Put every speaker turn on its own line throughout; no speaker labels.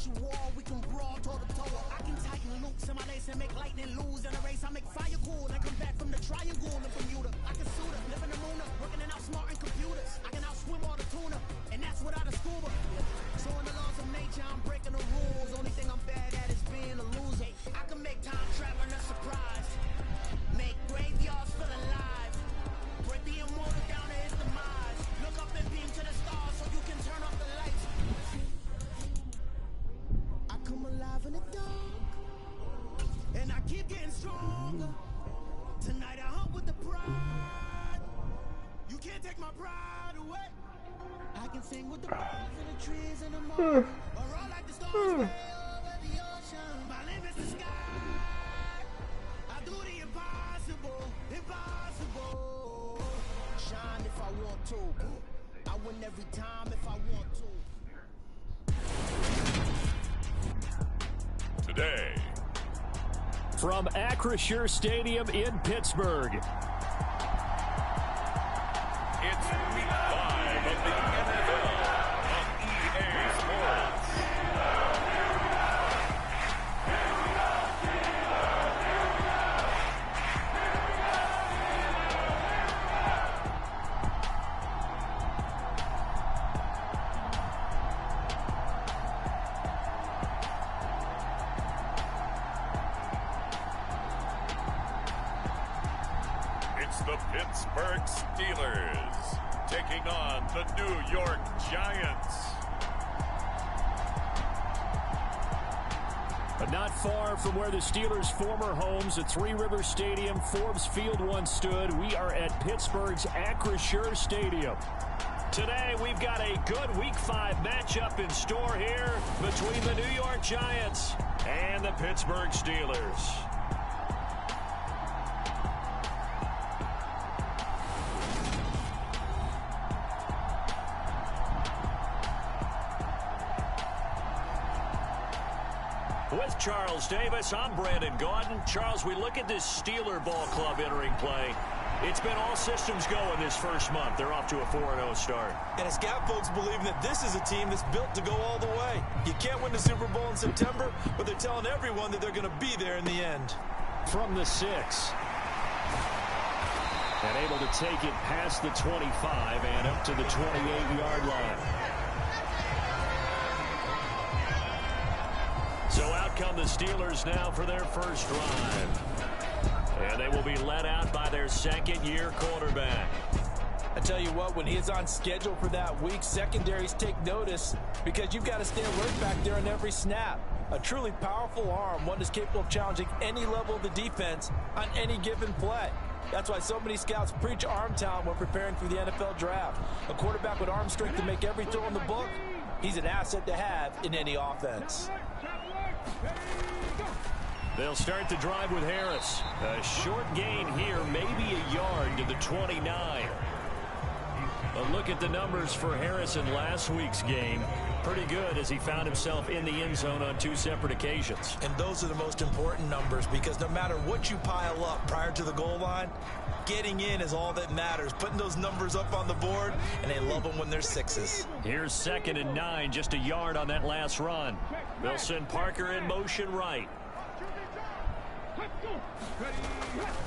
you war, we can brawl toe to toe. I can tighten loops in my lace and make lightning lose in a race. I make fire cool and come back from the triangle in Bermuda. I can suit her, live in the moon, working and outsmarting computers. I can outswim all the tuna, and that's without a scuba. So in the laws of nature, I'm breaking the rules. Only thing I'm bad at is being a loser. I can make time traveling a surprise, make graveyards feel alive, break the immortal down to his demise. Look up and beam to the stars so you can turn off the lights. I come alive in the dark, and I keep getting stronger. Tonight I hunt with the pride. You can't take my pride away. I can sing with the birds and the trees and the moon, or all like the stars way over the ocean. My limit's the sky. I do the impossible, impossible. Shine if I want to. I win every time if I want to.
Today,
from Acrisure Stadium in Pittsburgh,
it's Week 5 of the NFL on EA Sports. It's the Pittsburgh Steelers taking on the New York Giants.
but not far from where the Steelers' former homes at Three Rivers Stadium, Forbes Field once stood. We are at Pittsburgh's Acrisure Stadium. Today, we've got a good Week 5 matchup in store here between the New York Giants and the Pittsburgh Steelers. With Charles Davis, I'm Brandon Gaudin. Charles, we look at this Steeler ball club entering play. It's been all systems go in this first month. They're off to a 4-0 start.
And it's got folks believing that this is a team that's built to go all the way. You can't win the Super Bowl in September, but they're telling everyone that they're going to be there in the end.
From the 6. And able to take it past the 25 and up to the 28-yard line. So out come the Steelers now for their first drive. And they will be led out by their second-year quarterback.
I tell you what, when he's on schedule for that week, secondaries take notice because you've got to stay alert back there on every snap. A truly powerful arm, one that's capable of challenging any level of the defense on any given play. That's why so many scouts preach arm talent when preparing for the NFL draft. A quarterback with arm strength to make every throw in the book, he's an asset to have in any offense.
They'll start the drive with Harris. A short gain here, maybe a yard to the 29. A look at the numbers for Harris in last week's game. Pretty good as he found himself in the end zone on 2 separate occasions.
And those are the most important numbers because no matter what you pile up prior to the goal line, getting in is all that matters. Putting those numbers up on the board, and they love them when they're 6s.
Here's 2nd and 9, just a yard on that last run. They'll send Parker in motion right.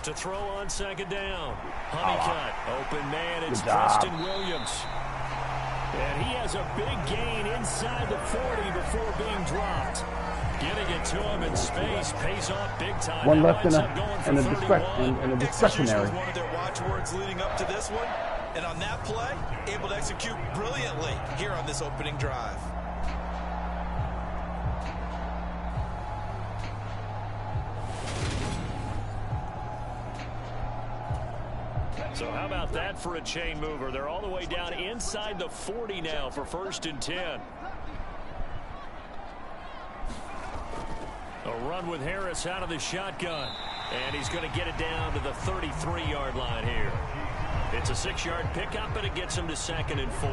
To throw on 2nd down. Honeycutt, open man, it's Preston Williams. And he has a big gain inside the 40 before being dropped. Getting it to him in space pays off big time.
One left in a discretionary.
One of their watchwords leading up to this one. And on that play, able to execute brilliantly here on this opening drive.
So how about that for a chain mover? They're all the way down inside the 40 now for 1st and 10. A run with Harris out of the shotgun. And he's going to get it down to the 33-yard line here. It's a 6-yard pickup, and it gets him to 2nd and 4.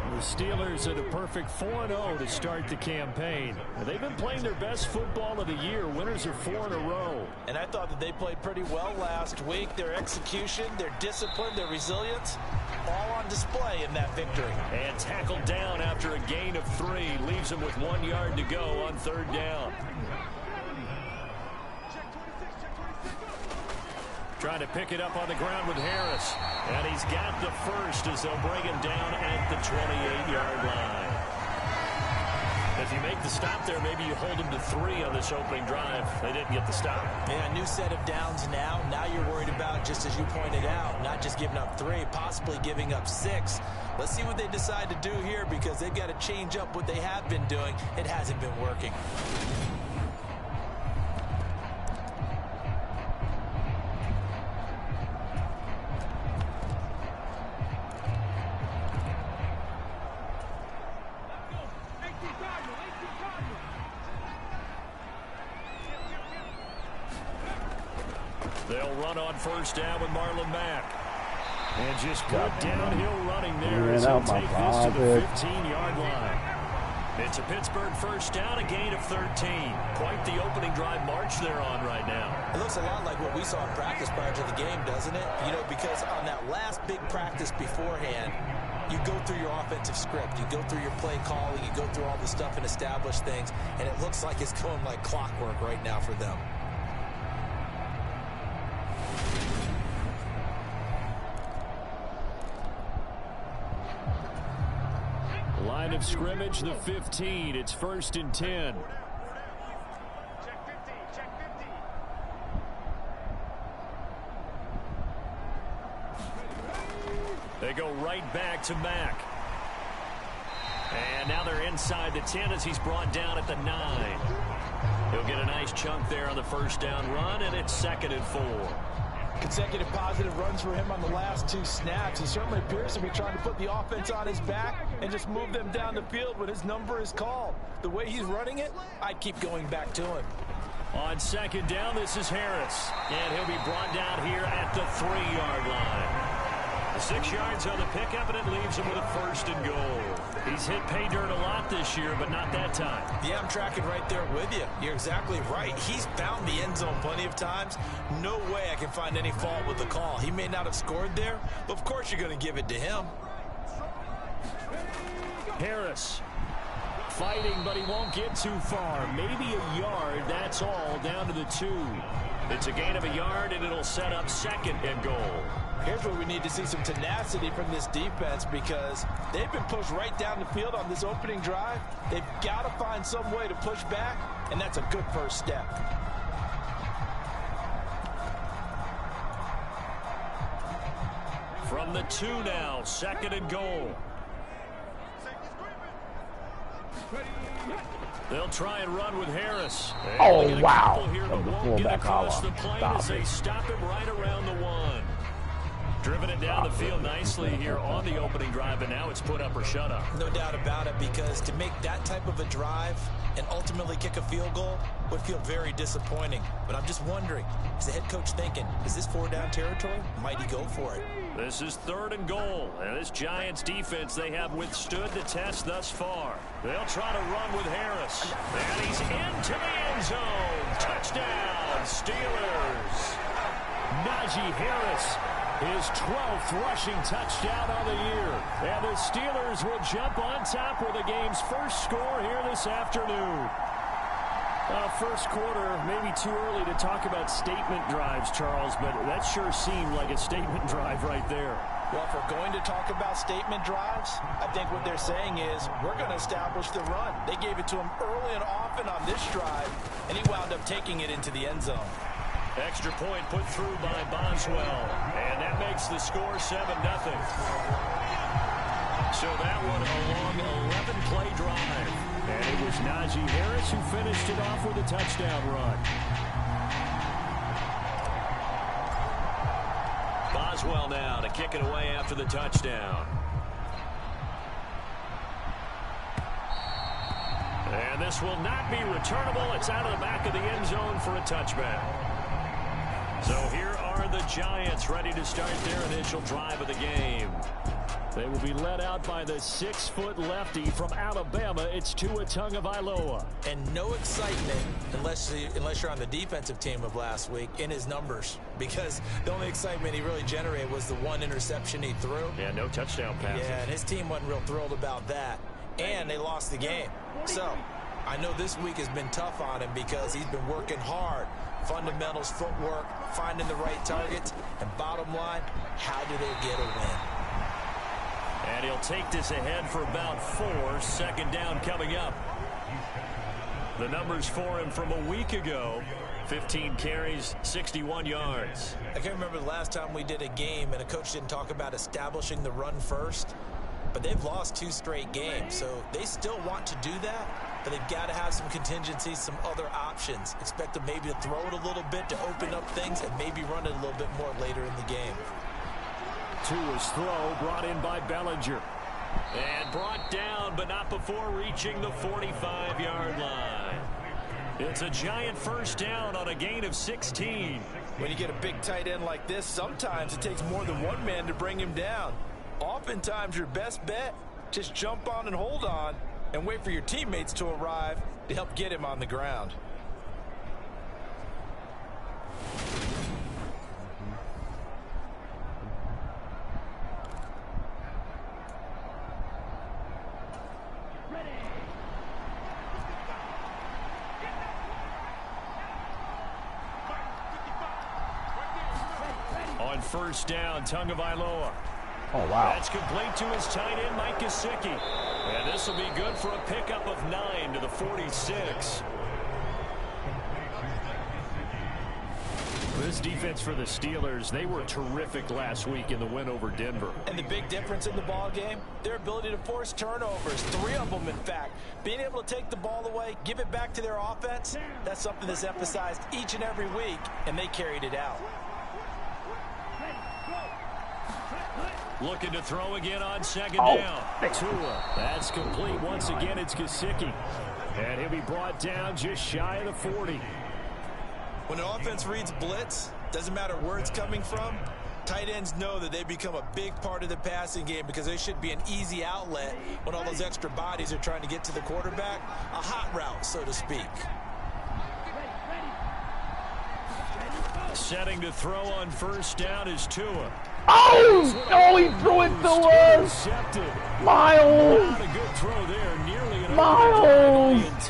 The Steelers at a perfect 4-0 to start the campaign. They've been playing their best football of the year. Winners are 4 in a row.
And I thought that they played pretty well last week. Their execution, their discipline, their resilience, all on display in that victory.
And tackled down after a gain of 3. Leaves them with 1 yard to go on 3rd down. Trying to pick it up on the ground with Harris. And he's got the first as they'll bring him down at the 28-yard line. If you make the stop there, maybe you hold him to 3 on this opening drive. They didn't get the stop.
Yeah, new set of downs now. Now you're worried about, just as you pointed out, not just giving up 3, possibly giving up 6. Let's see what they decide to do here, because they've got to change up what they have been doing. It hasn't been working.
They'll run on 1st down with Marlon Mack. And just good downhill running there as he'll take this to the 15-yard line. It's a Pittsburgh 1st down, a gain of 13. Quite the opening drive march they're on right now.
It looks a lot like what we saw in practice prior to the game, doesn't it? You know, because on that last big practice beforehand, you go through your offensive script, you go through your play calling, you go through all the stuff and establish things, and it looks like it's going like clockwork right now for them.
Line of scrimmage, the 15. It's 1st and 10. They go right back to Mack. And now they're inside the 10 as he's brought down at the 9. He'll get a nice chunk there on the 1st down run, and it's 2nd and 4.
Consecutive positive runs for him on the last 2 snaps. He certainly appears to be trying to put the offense on his back and just move them down the field when his number is called. The way he's running it, I'd keep going back to him.
On 2nd down, this is Harris. And he'll be brought down here at the 3-yard line. 6 yards on the pickup, and it leaves him with a 1st and goal. He's hit pay dirt a lot this year, but not that time.
Yeah, I'm tracking right there with you. You're exactly right. He's found the end zone plenty of times. No way I can find any fault with the call. He may not have scored there, but of course you're going to give it to him.
Harris fighting, but he won't get too far. Maybe a yard, that's all, down to the 2. It's a gain of a yard, and it'll set up 2nd and goal.
Here's where we need to see some tenacity from this defense, because they've been pushed right down the field on this opening drive. They've got to find some way to push back, and that's a good first step.
From the 2 now, 2nd and goal. They'll try and run with Harris.
Oh, wow.
Here,
That was a
won't
fullback
get across
hollow.
the plane
Stop
as they
it.
stop him right around the 1. Driven it down the field nicely here on the opening drive, and now it's put up or shut up.
No doubt about it, because to make that type of a drive and ultimately kick a field goal would feel very disappointing. But I'm just wondering, is the head coach thinking, is this 4-down territory? Might he go for it?
This is 3rd and goal, and this Giants defense, they have withstood the test thus far. They'll try to run with Harris, and he's into the end zone. Touchdown, Steelers. Najee Harris, his 12th rushing touchdown on the year. And the Steelers will jump on top with the game's first score here this afternoon. First quarter, maybe too early to talk about statement drives, Charles, but that sure seemed like a statement drive right there.
Well, if we're going to talk about statement drives, I think what they're saying is we're going to establish the run. They gave it to him early and often on this drive, and he wound up taking it into the end zone.
Extra point put through by Boswell, and that makes the score 7-0. So that one a long 11-play drive. And it was Najee Harris who finished it off with a touchdown run. Boswell now to kick it away after the touchdown. And this will not be returnable. It's out of the back of the end zone for a touchback. So here are the Giants ready to start their initial drive of the game. They will be led out by the 6-foot lefty from Alabama. It's Tua Tagovailoa.
And no excitement unless you're on the defensive team of last week in his numbers, because the only excitement he really generated was the one interception he threw.
Yeah, no touchdown passes.
Yeah, and his team wasn't real thrilled about that. And they lost the game. So I know this week has been tough on him because he's been working hard. Fundamentals, footwork, finding the right targets. And bottom line, how do they get a win?
And he'll take this ahead for about 4. Second down coming up. The numbers for him from a week ago. 15 carries, 61 yards.
I can't remember the last time we did a game and a coach didn't talk about establishing the run first. But they've lost 2 straight games, so they still want to do that. But they've got to have some contingencies, some other options. Expect them maybe to throw it a little bit to open up things and maybe run it a little bit more later in the game.
Tua's throw brought in by Bellinger. And brought down, but not before reaching the 45-yard line. It's a Giant first down on a gain of 16.
When you get a big tight end like this, sometimes it takes more than one man to bring him down. Oftentimes, your best bet, just jump on and hold on and wait for your teammates to arrive to help get him on the ground.
On first down, Tagovailoa.
Oh, wow.
That's complete to his tight end, Mike Gesicki. And this will be good for a pickup of 9 to the 46. This defense for the Steelers, they were terrific last week in the win over Denver.
And the big difference in the ball game, their ability to force turnovers, 3 of them, in fact. Being able to take the ball away, give it back to their offense, that's something that's emphasized each and every week, and they carried it out.
Looking to throw again on second down. Tua. That's complete. Once again, it's Gesicki. And he'll be brought down just shy of the 40.
When an offense reads blitz, doesn't matter where it's coming from, tight ends know that they become a big part of the passing game because they should be an easy outlet when all those extra bodies are trying to get to the quarterback. A hot route, so to speak.
Setting to throw on first down is Tua.
Oh! Oh, he threw it to us! Miles!
Not a good throw there. Nearly an
Miles!
INT.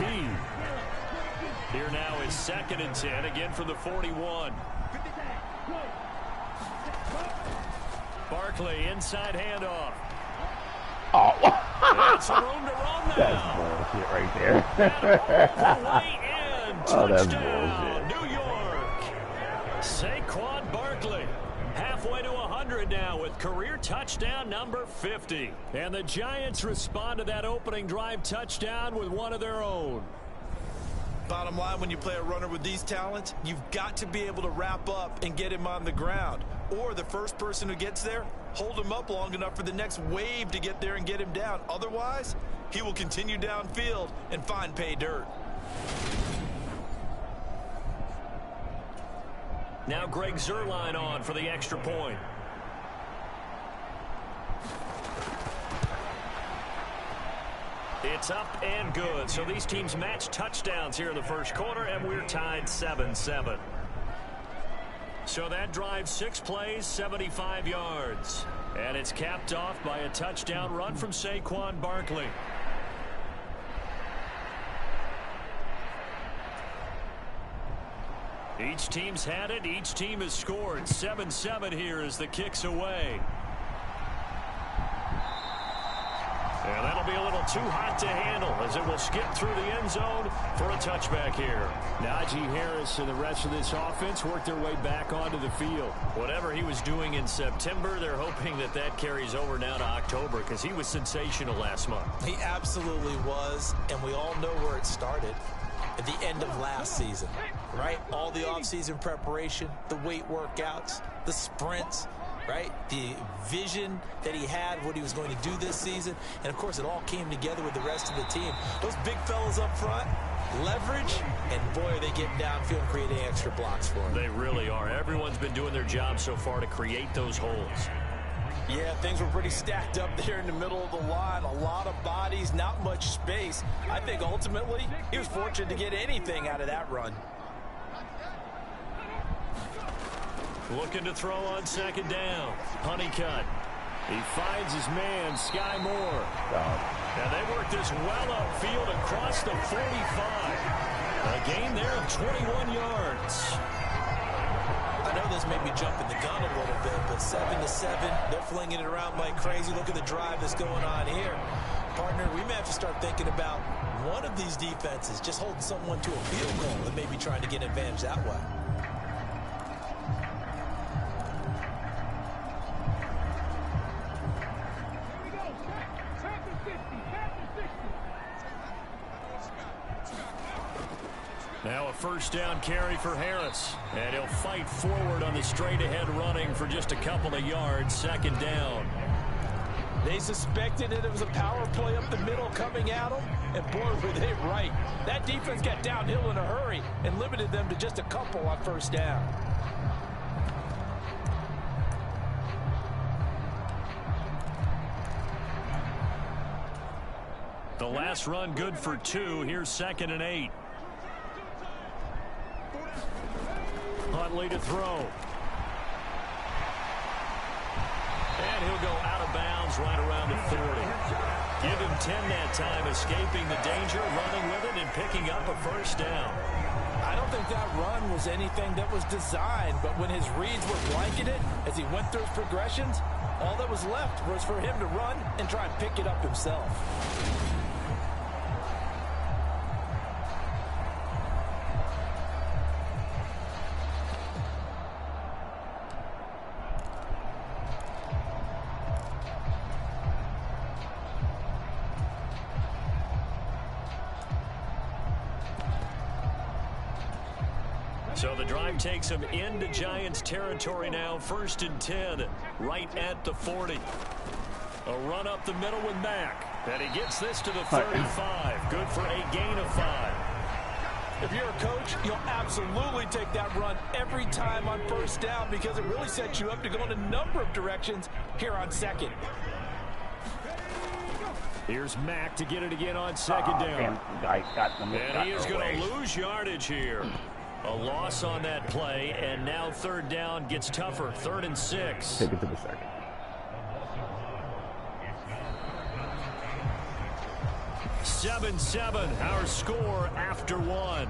Here now is 2nd and 10, again from the 41. Barkley, inside handoff.
Oh!
It's some room to run now.
That's bullshit right there.
All the way in.
Oh, that's
Touchdown,
bullshit.
New York. Saquon Barkley. Halfway to 100 now with career touchdown number 50. And the Giants respond to that opening drive touchdown with one of their own.
Bottom line, when you play a runner with these talents, you've got to be able to wrap up and get him on the ground. Or the first person who gets there, hold him up long enough for the next wave to get there and get him down. Otherwise, he will continue downfield and find pay dirt.
Now Greg Zuerlein on for the extra point. It's up and good. So these teams match touchdowns here in the first quarter, and we're tied 7-7. So that drive, 6 plays, 75 yards. And it's capped off by a touchdown run from Saquon Barkley. Each team's had it. Each team has scored. 7-7 here as the kick's away. And that'll be a little too hot to handle as it will skip through the end zone for a touchback here. Najee Harris and the rest of this offense work their way back onto the field. Whatever he was doing in September, they're hoping that that carries over now to October because he was sensational last month.
He absolutely was, and we all know where it started. At the end of last season, right? All the offseason preparation, the weight workouts, the sprints, right? The vision that he had, what he was going to do this season. And, of course, it all came together with the rest of the team. Those big fellas up front, leverage, and, boy, are they getting downfield and creating extra blocks for him.
They really are. Everyone's been doing their job so far to create those holes.
Yeah, things were pretty stacked up there in the middle of the line. A lot of bodies, not much space. I think ultimately he was fortunate to get anything out of that run.
Looking to throw on second down. Honeycutt. He finds his man, Sky Moore. And they work this well upfield across the 45. A gain there of 21 yards.
I know this may be jumping the gun a little bit, but 7-7, they're flinging it around like crazy. Look at the drive that's going on here. Partner, we may have to start thinking about one of these defenses just holding someone to a field goal and maybe trying to get an advantage that way.
Now a first down carry for Harris. And he'll fight forward on the straight-ahead running for just a couple of yards. Second down.
They suspected that it was a power play up the middle coming at them. And boy, were they right. That defense got downhill in a hurry and limited them to just a couple on first down.
The last run good for 2. Here's 2nd and 8. Huntley to throw. And he'll go out of bounds right around the 40. Give him 10 that time, escaping the danger, running with it, and picking up a first down.
I don't think that run was anything that was designed, but when his reads were blanketed as he went through his progressions, all that was left was for him to run and try and pick it up himself.
So the drive takes him into Giants territory now. 1st and 10, right at the 40. A run up the middle with Mack. And he gets this to the 35. Good for a gain of 5.
If you're a coach, you'll absolutely take that run every time on first down because it really sets you up to go in a number of directions here on second.
Here's Mack to get it again on second down. And he is going to lose yardage here. A loss on that play, and now 3rd down gets tougher. 3rd and 6.
Take it to the 2nd.
7-7, our score after 1.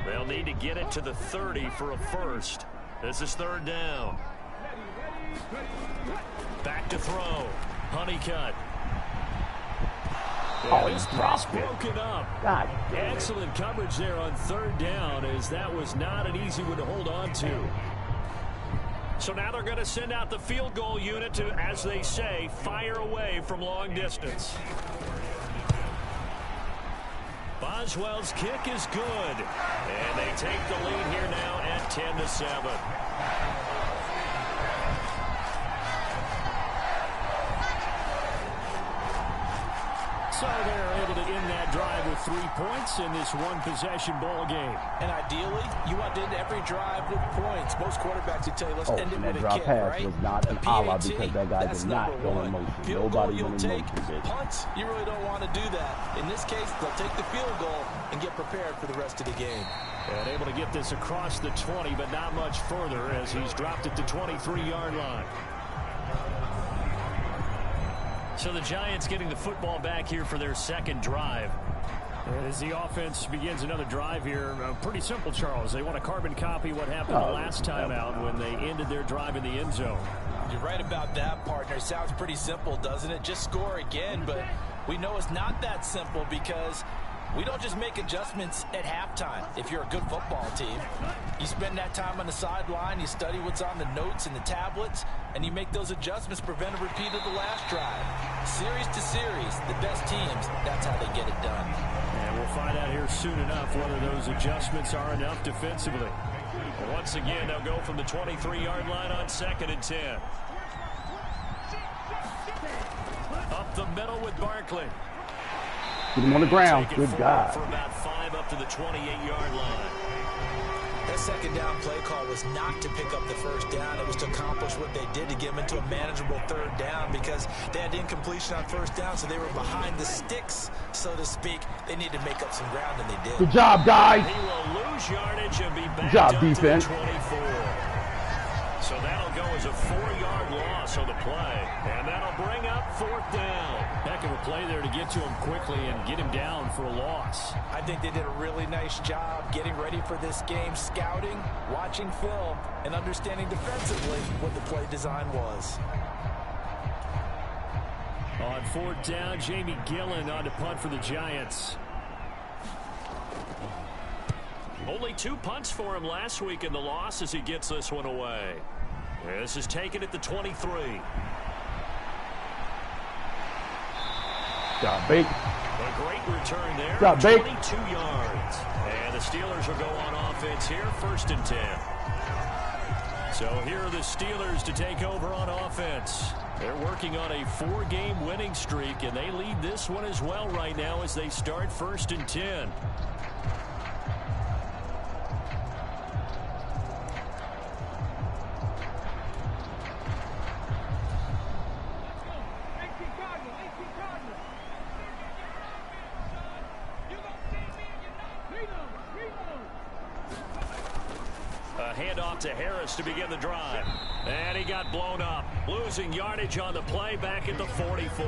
They'll need to get it to the 30 for a first. This is 3rd down. Back to throw. Honeycutt.
He's dropped it.
Broken up.
God.
Excellent coverage there on 3rd down, as that was not an easy one to hold on to. So now they're going to send out the field goal unit to, as they say, fire away from long distance. Boswell's kick is good. And they take the lead here now at 10-7. So they're able to end that drive with 3 points in this one-possession ball game.
And ideally, you want to end every drive with points. Most quarterbacks would tell you, let's end it with a
drop
kick,
pass
right?
was not an ala because that guy did not go in motion. Nobody went in motion.
Punts, you really don't want to do that. In this case, they'll take the field goal and get prepared for the rest of the game.
And able to get this across the 20, but not much further as he's dropped it to 23-yard line. So the Giants getting the football back here for their second drive. And as the offense begins another drive here, pretty simple, Charles. They want to carbon copy what happened the last time out when they ended their drive in the end zone.
You're right about that, partner. Sounds pretty simple, doesn't it? Just score again, but we know it's not that simple because we don't just make adjustments at halftime. If you're a good football team, you spend that time on the sideline, you study what's on the notes and the tablets, and you make those adjustments, prevent a repeat of the last drive. Series to series, the best teams, that's how they get it done.
And we'll find out here soon enough whether those adjustments are enough defensively. Once again, they'll go from the 23-yard line on 2nd and 10. Up the middle with Barkley.
Get him on the ground. Good God.
For about 5 up to the 28-yard line.
That second down play call was not to pick up the first down. It was to accomplish what they did to get them into a manageable third down because they had incompletion on first down, so they were behind the sticks, so to speak. They needed to make up some ground, and they did.
Good job, guys.
He will lose yardage and be back
Good job,
up
defense.
to the 24. So that'll go as a 4-yard loss on the play. And that'll bring up 4th down. Heck of a play there to get to him quickly and get him down for a loss.
I think they did a really nice job getting ready for this game, scouting, watching film, and understanding defensively what the play design was.
On 4th down, Jamie Gillen on to punt for the Giants. Only 2 punts for him last week in the loss as he gets this one away. This is taken at the 23.
Job, Bake.
A great return there.
Job, Bake.
22 yards. And the Steelers will go on offense here, 1st and 10. So here are the Steelers to take over on offense. They're working on a 4-game winning streak, and they lead this one as well right now as they start 1st and 10. Handoff to Harris to begin the drive. And he got blown up. Losing yardage on the play back at the 44.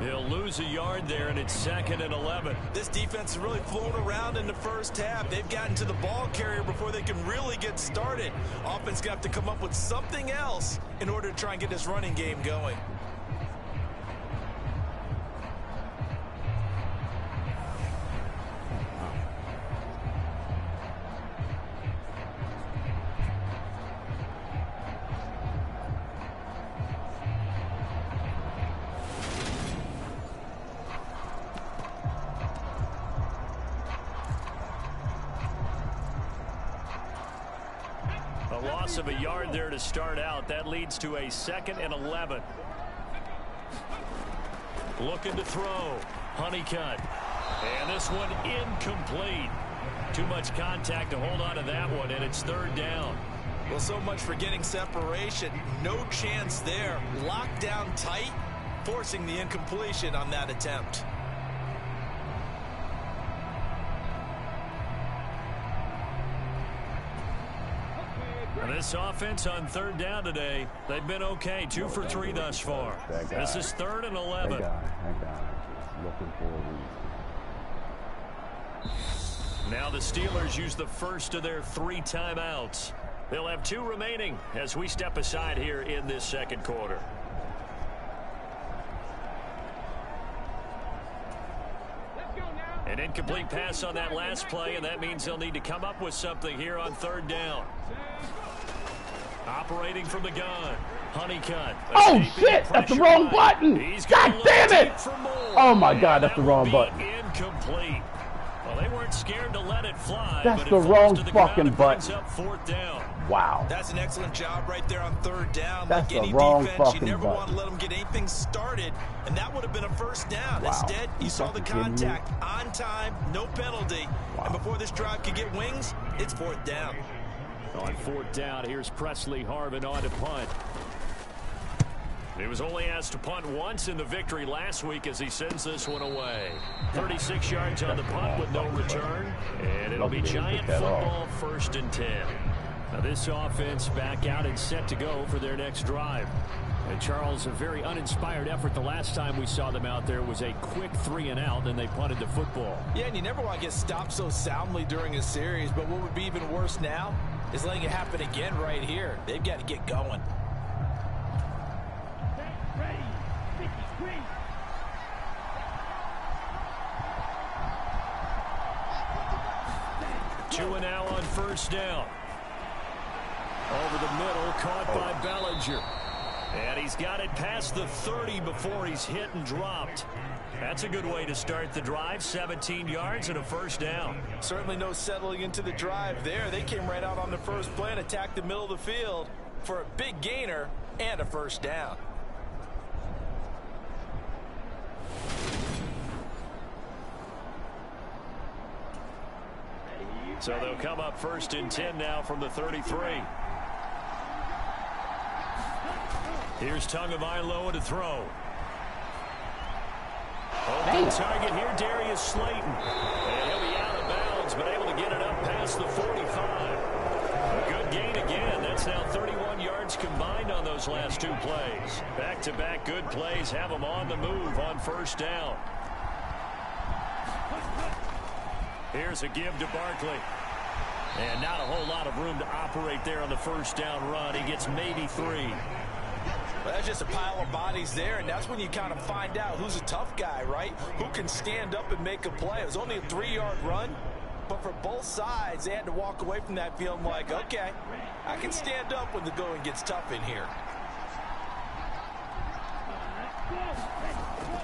He'll lose a yard there, and it's 2nd and 11.
This defense has really flown around in the first half. They've gotten to the ball carrier before they can really get started. Offense got to come up with something else in order to try and get this running game going.
Loss of a yard there to start out. That leads to a 2nd and 11. Looking to throw. Honeycutt. And this one incomplete. Too much contact to hold on to that one, and it's 3rd down.
Well, so much for getting separation. No chance there. Locked down tight, forcing the incompletion on that attempt.
This offense on 3rd down today, they've been okay. 2 for 3 thus far. This is 3rd and 11.
That guy is looking for a reason.
Now the Steelers use the first of their 3 timeouts. They'll have 2 remaining as we step aside here in this 2nd quarter. An incomplete pass on that last play, and that means they'll need to come up with something here on 3rd down. Operating from the gun. Honeycutt.
Oh, shit! That's the wrong button! God damn it! Oh, my God, that's the wrong button.
Incomplete. Well, they weren't scared to let it fly.
That's
but
the
it falls
wrong
to the
fucking
ground and
button.
brings up 4th down.
Wow.
That's an excellent job right there on 3rd down.
That's
Like
the
any
wrong
defense, you
fucking
never want
button.
to let them get anything started, and that would have been a 1st down.
Wow.
Instead, you saw the
fucking kidding me?
contact on time, no penalty.
Wow.
And before this drive could get wings, it's 4th down.
On 4th down, here's Presley Harvin on to punt. He was only asked to punt once in the victory last week as he sends this one away. 36 yards on the punt with no return. And it'll be Giant football, 1st and 10. Now this offense back out and set to go for their next drive. And Charles, a very uninspired effort. The last time we saw them out there was a quick 3-and-out, then they punted the football.
Yeah, and you never want to get stopped so soundly during a series, but what would be even worse now is letting it happen again right here. They've got to get going.
Tua now on 1st down. Over the middle, caught by Bellinger. And he's got it past the 30 before he's hit and dropped. That's a good way to start the drive. 17 yards and a 1st down.
Certainly no settling into the drive there. They came right out on the first play and attacked the middle of the field for a big gainer and a 1st down.
So they'll come up 1st and 10 now from the 33. Here's Tagovailoa to throw. Open target here, Darius Slayton. And he'll be out of bounds, but able to get it up past the 45. A good gain again. That's now 31 yards combined on those last 2 plays. Back-to-back good plays have them on the move on 1st down. Here's a give to Barkley. And not a whole lot of room to operate there on the 1st down run. He gets maybe 3.
Well, that's just a pile of bodies there, and that's when you kind of find out who's a tough guy, right? Who can stand up and make a play. It was only a 3-yard run, but for both sides, they had to walk away from that feeling like, okay, I can stand up when the going gets tough in here.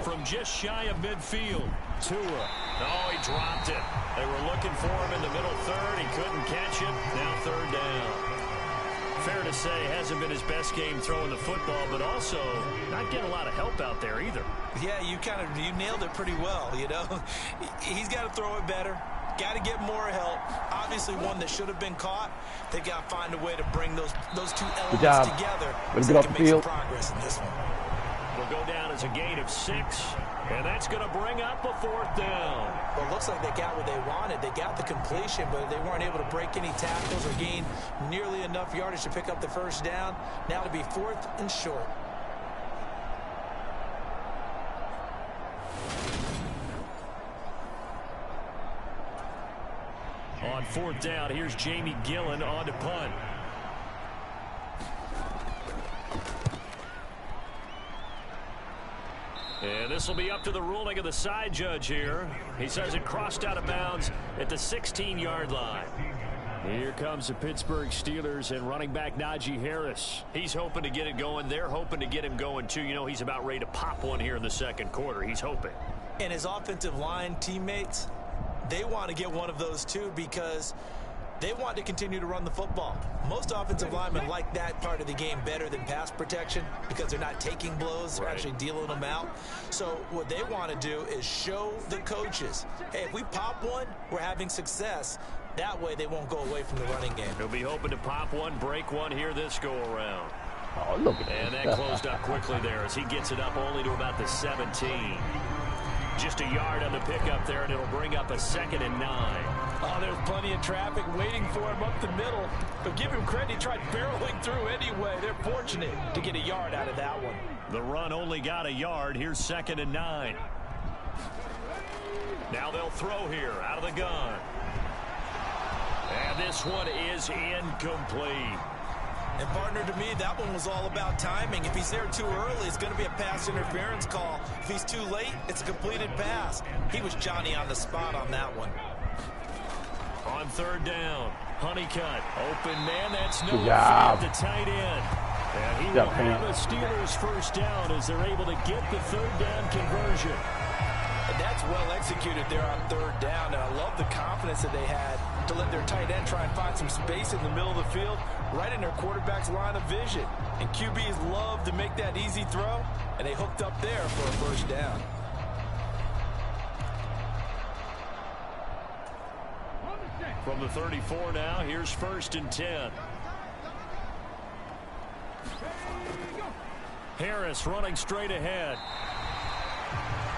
From just shy of midfield, Tua. Oh, he dropped it. They were looking for him in the middle 3rd. He couldn't catch it. Now 3rd down. Fair to say, hasn't been his best game throwing the football, but also not getting a lot of help out there either.
Yeah, you nailed it pretty well, you know. He's got to throw it better. Got to get more help. Obviously, one that should have been caught. They got to find a way to bring those 2 elements together so they can make some progress in this one.
Will go down as a gain of 6, and that's going to bring up a 4th down.
Well, it looks like they got what they wanted. They got the completion, but they weren't able to break any tackles or gain nearly enough yardage to pick up the 1st down. Now to be 4th and short.
On 4th down, here's Jamie Gillen on to punt. And this will be up to the ruling of the side judge here. He says it crossed out of bounds at the 16-yard line. Here comes the Pittsburgh Steelers and running back Najee Harris. He's hoping to get it going. They're hoping to get him going, too. You know, he's about ready to pop one here in the 2nd quarter. He's hoping.
And his offensive line teammates, they want to get one of those, too, because they want to continue to run the football. Most offensive linemen like that part of the game better than pass protection because they're not taking blows. They're actually dealing them out. So what they want to do is show the coaches, hey, if we pop one, we're having success. That way they won't go away from the running game.
He'll be hoping to pop one, break one here this go-around.
Oh, look at
and that closed up quickly there as he gets it up only to about the 17. Just a yard on the pickup there, and it'll bring up a 2nd and 9.
Oh, there's plenty of traffic waiting for him up the middle. But give him credit, he tried barreling through anyway. They're fortunate to get a yard out of that one.
The run only got a yard. Here's 2nd and 9. Now they'll throw here out of the gun. And this one is incomplete.
And partner, to me, that one was all about timing. If he's there too early, it's going to be a pass interference call. If he's too late, it's a completed pass. He was Johnny on the spot on that one.
On 3rd down, Honeycutt, open man, that's no
job.
at the tight end. And he will have a Steelers 1st down as they're able to get the 3rd down conversion.
And that That's well executed there on third down, and I love the confidence that they had to let their tight end try and find some space in the middle of the field, right in their quarterback's line of vision. And QBs love to make that easy throw, and they hooked up there for a first down.
From the 34 now, here's 1st and 10. Harris running straight ahead.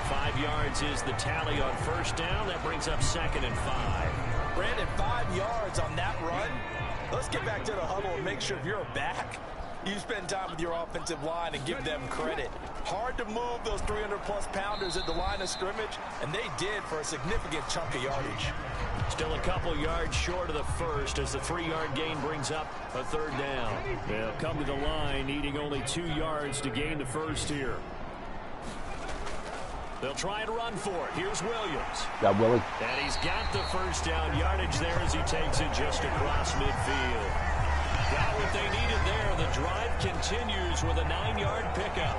5 yards is the tally on first down. That brings up 2nd and 5.
Brandon, 5 yards on that run. Let's get back to the huddle and make sure if you're a back, you spend time with your offensive line and give them credit. Hard to move those 300-plus pounders at the line of scrimmage, and they did for a significant chunk of yardage.
Still a couple yards short of the first as the 3-yard gain brings up a 3rd down. They'll come to the line needing only 2 yards to gain the first here. They'll try and run for it. Here's Williams.
Got Willie.
And he's got the first down yardage there as he takes it just across midfield. Got what they needed there. The drive continues with a 9-yard pickup.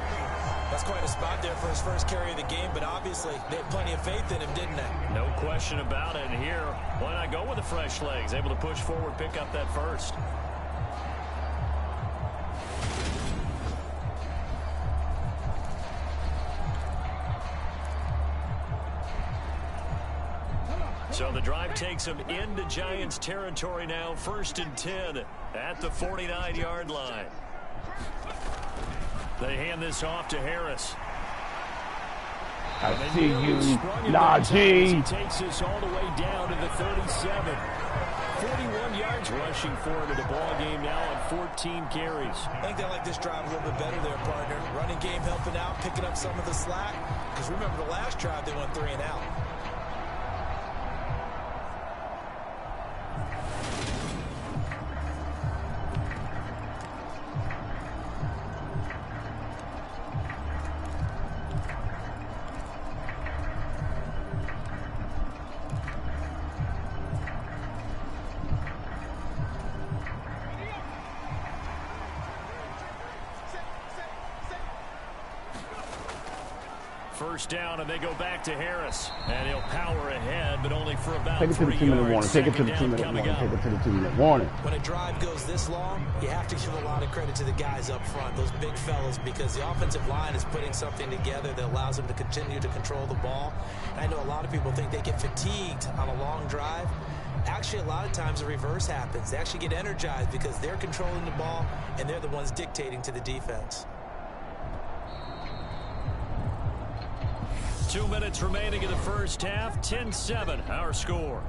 That's quite a spot there for his first carry of the game, but obviously they had plenty of faith in him, didn't they?
No question about it. And here, why not go with the fresh legs? Able to push forward, pick up that first. So the drive takes them into Giants territory now. 1st and 10 at the 49-yard line. They hand this off to Harris.
I see you, Najee.
He takes this all the way down to the 37. 41 yards rushing for him in the ball game now on 14 carries.
I think they like this drive a little bit better there, partner. Running game helping out, picking up some of the slack. Because remember the last drive they went 3 and out.
First down, and they go back to Harris. And he'll power ahead, but only for about
Take it to the 2-minute warning. Take it to the 2-minute warning. Take it to the 2-minute warning.
When a drive goes this long, you have to give a lot of credit to the guys up front, those big fellas, because the offensive line is putting something together that allows them to continue to control the ball. And I know a lot of people think they get fatigued on a long drive. Actually, a lot of times the reverse happens. They actually get energized because they're controlling the ball, and they're the ones dictating to the defense.
2 minutes remaining in the first half. 10-7, our score.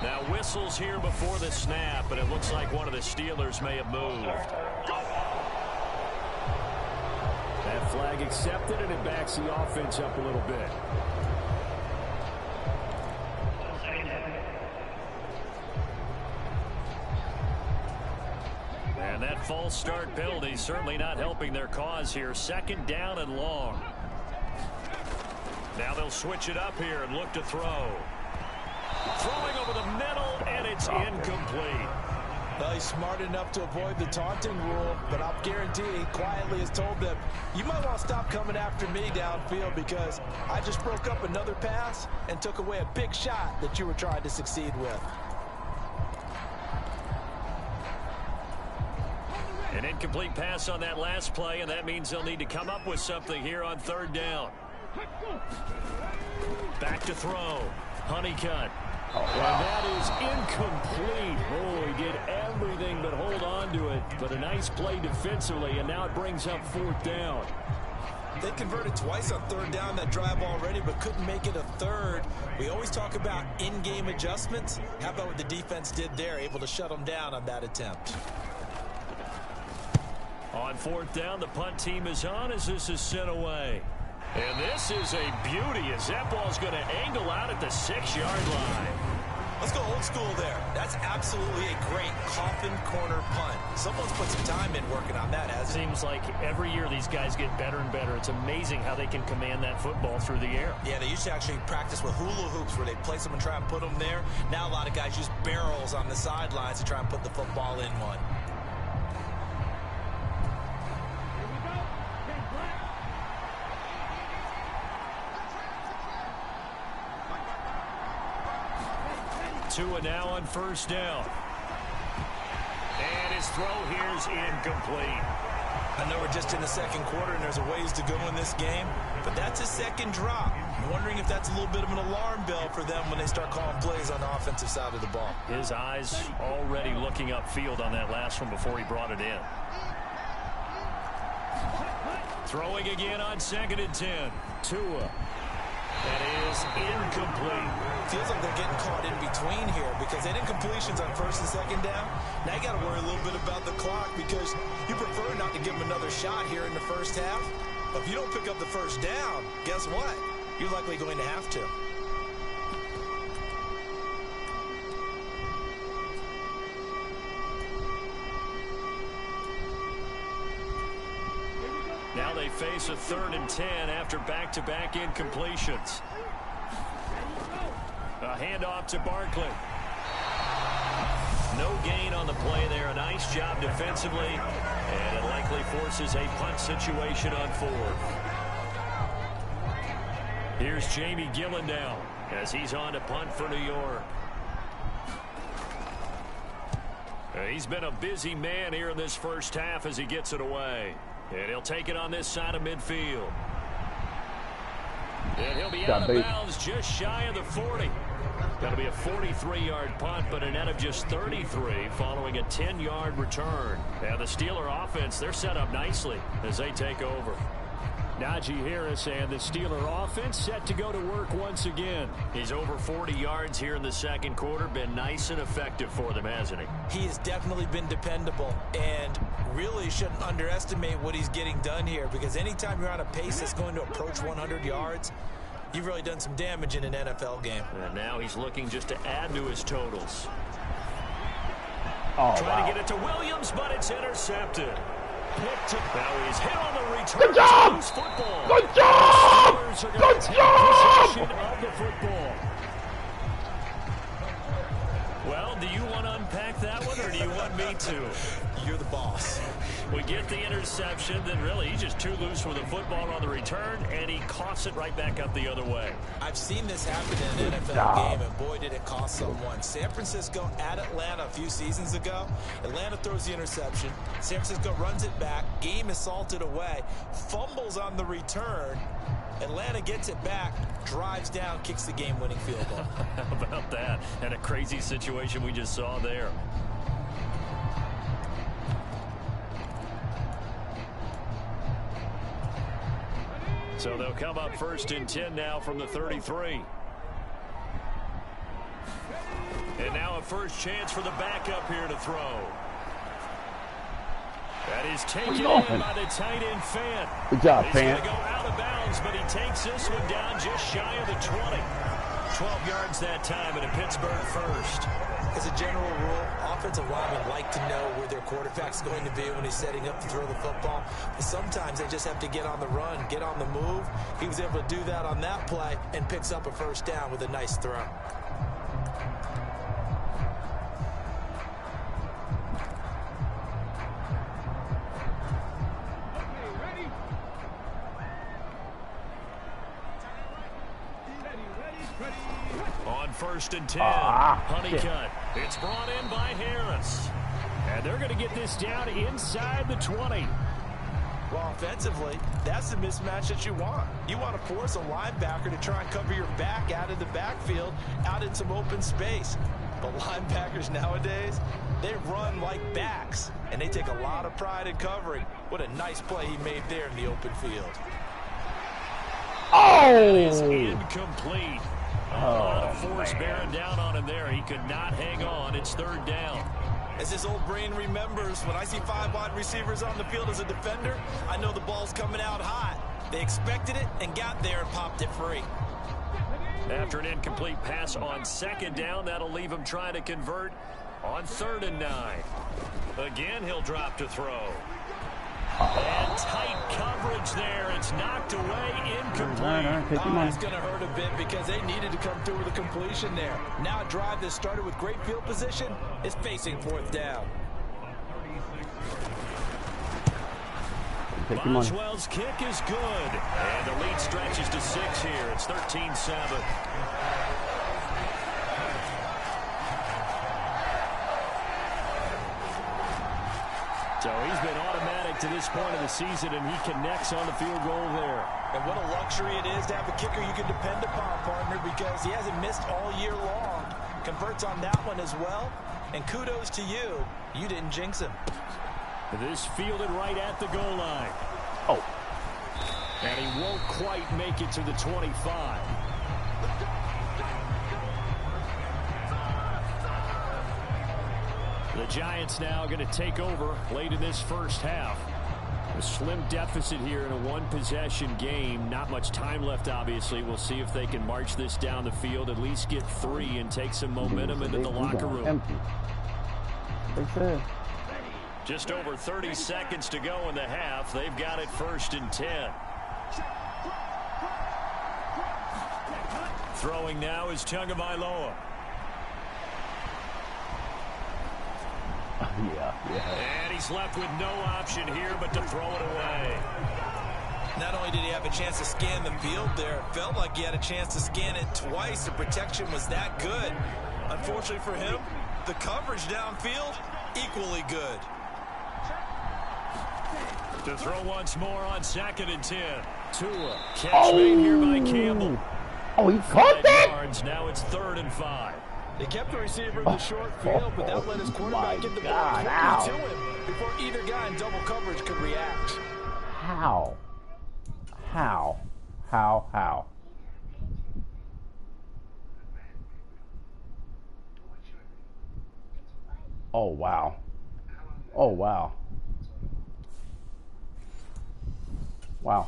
Now whistles here before the snap, and it looks like one of the Steelers may have moved. That flag accepted, and it backs the offense up a little bit. And that false start penalty certainly not helping their cause here. 2nd down and long. Now they'll switch it up here and look to throw. Throwing over the middle, and it's incomplete.
Well, he's smart enough to avoid the taunting rule, but I'll guarantee he quietly has told them, you might want to stop coming after me downfield because I just broke up another pass and took away a big shot that you were trying to succeed with.
An incomplete pass on that last play, and that means they'll need to come up with something here on 3rd down. Back to throw. Honeycutt.
Oh, wow.
And that is incomplete. Oh, he did everything but hold on to it. But a nice play defensively, and now it brings up 4th down.
They converted twice on 3rd down that drive already, but couldn't make it a 3rd. We always talk about in-game adjustments. How about what the defense did there, able to shut them down on that attempt?
On 4th down, the punt team is on as this is sent away. And this is a beauty as that ball's going to angle out at the 6-yard line.
Let's go old school there. That's absolutely a great coffin corner punt. Someone's put some time in working on that, hasn't it?
Seems like every year these guys get better and better. It's amazing how they can command that football through the air.
Yeah, they used to actually practice with hula hoops where they place them and try and put them there. Now a lot of guys use barrels on the sidelines to try and put the football in one.
Tua now on first down. And his throw here's incomplete.
I know we're just in the second quarter and there's a ways to go in this game, but that's a second drop. I'm wondering if that's a little bit of an alarm bell for them when they start calling plays on the offensive side of the ball.
His eyes already looking upfield on that last one before he brought it in. Throwing again on 2nd and 10. Tua. That is incomplete.
Feels like they're getting caught in between here because they did completions on 1st and 2nd down. Now you got to worry a little bit about the clock because you prefer not to give them another shot here in the first half. But if you don't pick up the first down, guess what? You're likely going to have to.
Now they face a 3rd and 10 after back-to-back incompletions. A handoff to Barkley. No gain on the play there. A nice job defensively. And it likely forces a punt situation on 4th. Here's Jamie Gillen now as he's on to punt for New York. He's been a busy man here in this first half as he gets it away. And he'll take it on this side of midfield. And he'll be out of bounds just shy of the 40. That'll be a 43-yard punt, but a net of just 33 following a 10-yard return. And the Steeler offense, they're set up nicely as they take over. Najee Harris and the Steeler offense set to go to work once again. He's over 40 yards here in the second quarter. Been nice and effective for them, hasn't he?
He has definitely been dependable and really shouldn't underestimate what he's getting done here because anytime you're on a pace that's going to approach 100 yards, you've really done some damage in an NFL game.
And now he's looking just to add to his totals.
Trying
to get it to Williams, but it's intercepted. Now he's hit on the return.
Good job!
Football.
Good job! Good job!
Possession of the football. Well, do you want to unpack that one, or do you want me to?
You're the boss.
We get the interception, then really he's just too loose with the football on the return, and he coughs it right back up the other way.
I've seen this happen in an NFL game, and boy, did it cost someone. San Francisco at Atlanta a few seasons ago. Atlanta throws the interception. San Francisco runs it back. Game is salted away. Fumbles on the return. Atlanta gets it back, drives down, kicks the game-winning field goal.
How about that? And a crazy situation we just saw there. So they'll come up 1st and 10 now from the 33. And now a first chance for the backup here to throw. That is taken in by the tight end, Fant.
Good job,
He's going to go out of bounds, but he takes this one down just shy of the 20. 12 yards that time and a Pittsburgh first.
As a general rule, offensive linemen like to know where their quarterback's going to be when he's setting up to throw the football. But sometimes they just have to get on the run, get on the move. He was able to do that on that play and picks up a first down with a nice throw.
On 1st and 10, Honeycutt. It's brought in by Harris. And they're going to get this down inside the 20.
Well, offensively, that's the mismatch that you want. You want to force a linebacker to try and cover your back out of the backfield, out in some open space. But linebackers nowadays, they run like backs, and they take a lot of pride in covering. What a nice play he made there in the open field.
That is incomplete. A lot of force bearing down on him there. He could not hang on. It's 3rd down.
As his old brain remembers, when I see 5 wide receivers on the field as a defender, I know the ball's coming out hot. They expected it and got there and popped it free.
After an incomplete pass on second down, that'll leave him trying to convert on 3rd and 9. Again, he'll drop to throw. And tight coverage there. It's knocked away, incomplete.
That's going to hurt a bit because they needed to come through with a completion there. Now a drive that started with great field position is facing 4th down.
Boswell's kick is good. And the lead stretches to 6 here. It's 13-7. So he's been automatic to this point of the season, and he connects on the field goal there.
And what a luxury it is to have a kicker you can depend upon, partner, because he hasn't missed all year long. Converts on that one as well. And kudos to you. You didn't jinx him.
This fielded right at the goal line.
Oh.
And he won't quite make it to the 25. The Giants now going to take over late in this first half. A slim deficit here in a one-possession game. Not much time left, obviously. We'll see if they can march this down the field, at least get 3 and take some momentum into the locker room.
Empty.
Just over 30 seconds to go in the half. They've got it 1st and 10. Throwing now is Tagovailoa. And he's left with no option here but to throw it away.
Not only did he have a chance to scan the field there, it felt like he had a chance to scan it twice. The protection was that good. Unfortunately for him, the coverage downfield, equally good.
To throw once more on 2nd and 10. Tua, catch made here by Campbell.
Oh, he caught that?
Yards, now it's 3rd and 5.
They kept the receiver in the short field, but that let his quarterback get the ball quickly to him before either guy in double coverage could react.
How? Oh, wow. Oh, wow. Wow.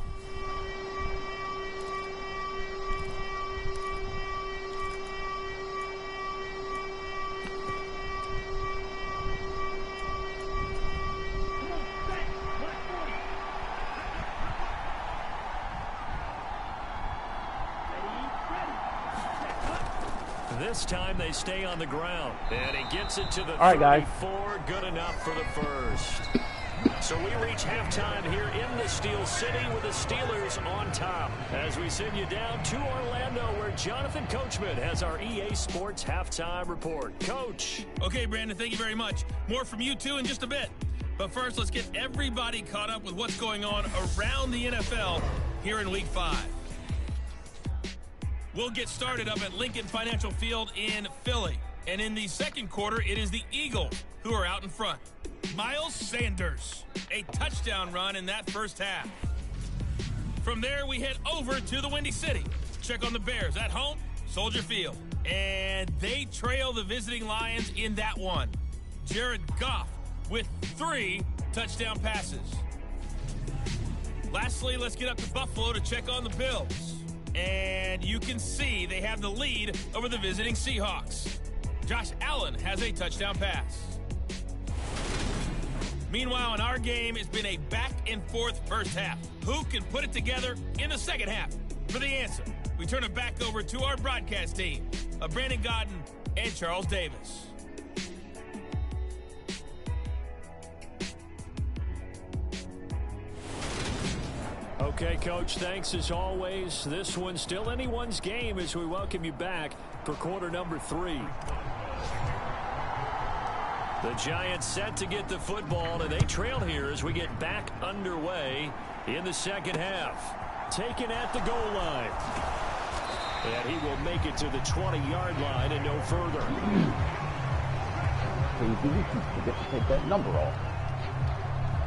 This time they stay on the ground. And he gets it to the 34.
Guys.
Good enough for the first. So we reach halftime here in the Steel City with the Steelers on top. As we send you down to Orlando, where Jonathan Coachman has our EA Sports halftime report. Coach.
Okay, Brandon, thank you very much. More from you two in just a bit. But first, let's get everybody caught up with what's going on around the NFL here in Week 5. We'll get started up at Lincoln Financial Field in Philly. And in the second quarter, it is the Eagles who are out in front. Miles Sanders, a touchdown run in that first half. From there, we head over to the Windy City. Check on the Bears at home, Soldier Field. And they trail the visiting Lions in that one. Jared Goff with 3 touchdown passes. Lastly, let's get up to Buffalo to check on the Bills. And you can see they have the lead over the visiting Seahawks. Josh Allen has a touchdown pass. Meanwhile, in our game, it's been a back-and-forth first half. Who can put it together in the second half? For the answer, we turn it back over to our broadcast team of Brandon Godden and Charles Davis.
Okay, Coach, thanks as always. This one's still anyone's game as we welcome you back for quarter number 3. The Giants set to get the football, and they trail here as we get back underway in the second half. Taken at the goal line. And he will make it to the 20-yard line and no further.
You get to take that number off.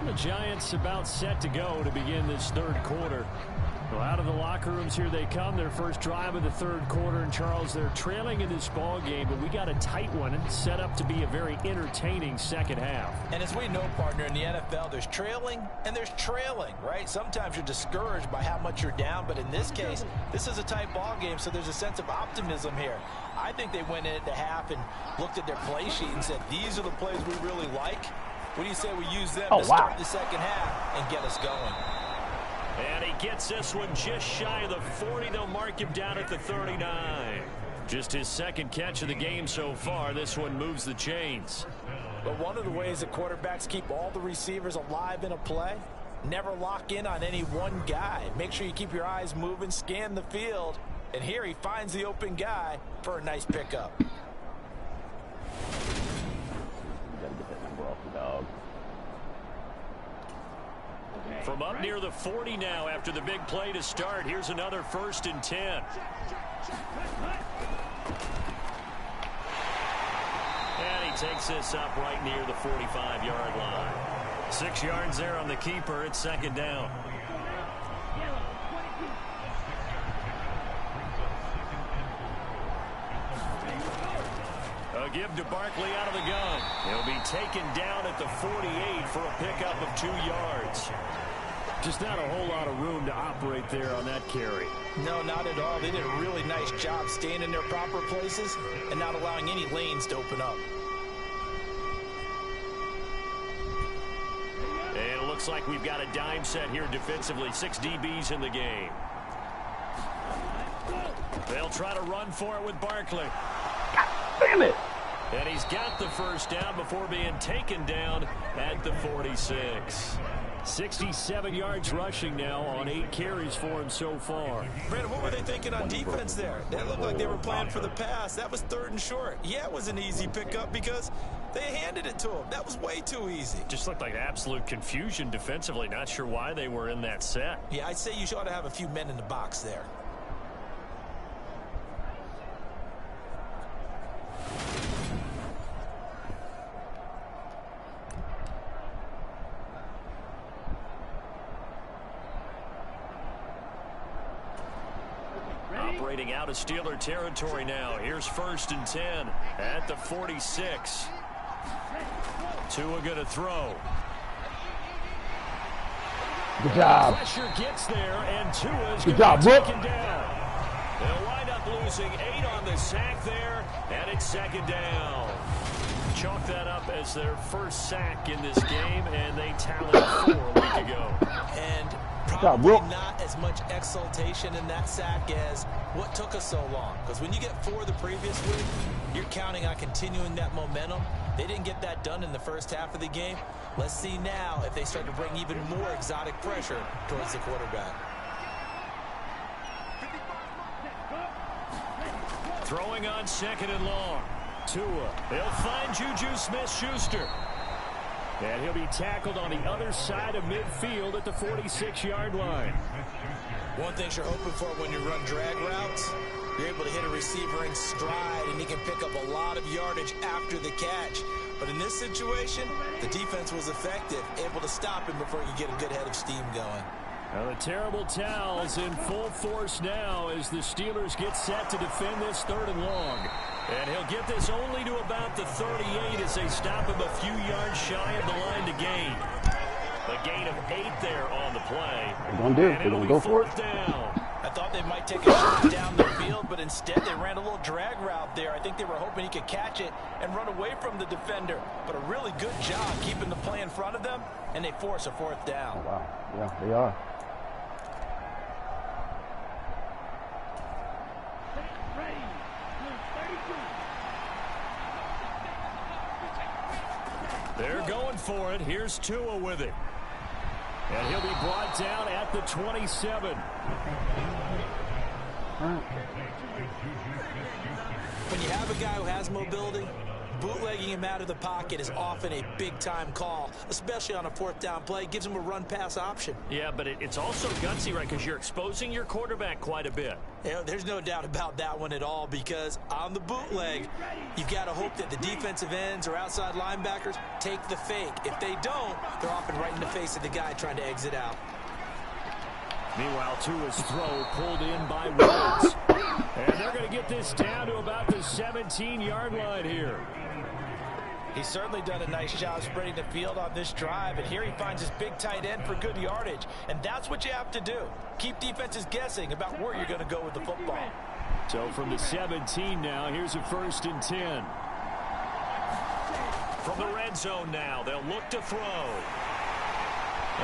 The Giants about set to go to begin this third quarter. Well, out of the locker rooms here they come. Their first drive of the third quarter. And, Charles, they're trailing in this ball game, but we got a tight one and set up to be a very entertaining second half.
And as we know, partner, in the NFL, there's trailing and there's trailing, right? Sometimes you're discouraged by how much you're down, but in this case, this is a tight ball game, so there's a sense of optimism here. I think they went in at the half and looked at their play sheet and said, these are the plays we really like. What do you say we use them to start the second half and get us going?
And he gets this one just shy of the 40. They'll mark him down at the 39. Just his second catch of the game so far. This one moves the chains.
But one of the ways that quarterbacks keep all the receivers alive in a play, never lock in on any one guy. Make sure you keep your eyes moving, scan the field. And here he finds the open guy for a nice pickup.
You gotta get that number off the dog.
From up near the 40 now after the big play to start. Here's another 1st and 10. And he takes this up right near the 45-yard line. 6 yards there on the keeper. It's second down. A give to Barkley out of the gun. He'll be taken down at the 48 for a pickup of 2 yards. Just not a whole lot of room to operate there on that carry.
No, not at all. They did a really nice job staying in their proper places and not allowing any lanes to open up.
And it looks like we've got a dime set here defensively. 6 DBs in the game. They'll try to run for it with Barkley.
God damn it!
And he's got the first down before being taken down at the 46. 67 yards rushing now on 8 carries for him so far.
Brandon, what were they thinking on defense there? That looked like they were playing for the pass. That was 3rd and short. Yeah, it was an easy pickup because they handed it to him. That was way too easy.
Just looked like absolute confusion defensively. Not sure why they were in that set.
Yeah, I'd say you ought to have a few men in the box there.
Operating out of Steeler territory now. Here's 1st and 10 at the 46. Tua going to throw.
Good job.
Pressure gets there, and Tua's
Good
going
job,
to be
Brooke.
taken down. They'll wind up losing 8 on the sack there, and it's second down. Chalk that up as their first sack in this game, and they tallied 4 a week ago.
And probably not as much exultation in that sack as what took us so long. Because when you get 4 the previous week, you're counting on continuing that momentum. They didn't get that done in the first half of the game. Let's see now if they start to bring even more exotic pressure towards the quarterback.
Throwing on 2nd and long. Tua. They'll find Juju Smith-Schuster. And he'll be tackled on the other side of midfield at the 46-yard line.
One thing you're hoping for when you run drag routes, you're able to hit a receiver in stride, and he can pick up a lot of yardage after the catch. But in this situation, the defense was effective, able to stop him before he could get a good head of steam going.
Now the terrible towels in full force now as the Steelers get set to defend this 3rd and long. And he'll get this only to about the 38 as they stop him a few yards shy of the line to gain. A gain of 8 there on the play.
They're going to do it. They're going to go for it.
Down.
I thought they might take a shot down the field, but instead they ran a little drag route there. I think they were hoping he could catch it and run away from the defender. But a really good job keeping the play in front of them, and they force a 4th down.
Wow. Yeah, they are.
They're going for it. Here's Tua with it. And he'll be brought down at the 27.
When you have a guy who has mobility, bootlegging him out of the pocket is often a big-time call, especially on a 4th down play. Gives him a run-pass option.
Yeah, but it's also gutsy, right, because you're exposing your quarterback quite a bit.
Yeah, there's no doubt about that one at all, because on the bootleg, you've got to hope that the defensive ends or outside linebackers take the fake. If they don't, they're often right in the face of the guy trying to exit out.
Meanwhile, Tua's throw pulled in by Woods. And they're going to get this down to about the 17-yard line here.
He's certainly done a nice job spreading the field on this drive, and here he finds his big tight end for good yardage. And that's what you have to do. Keep defenses guessing about where you're going to go with the football.
So from the 17 now, here's a 1st and 10. From the red zone now, they'll look to throw.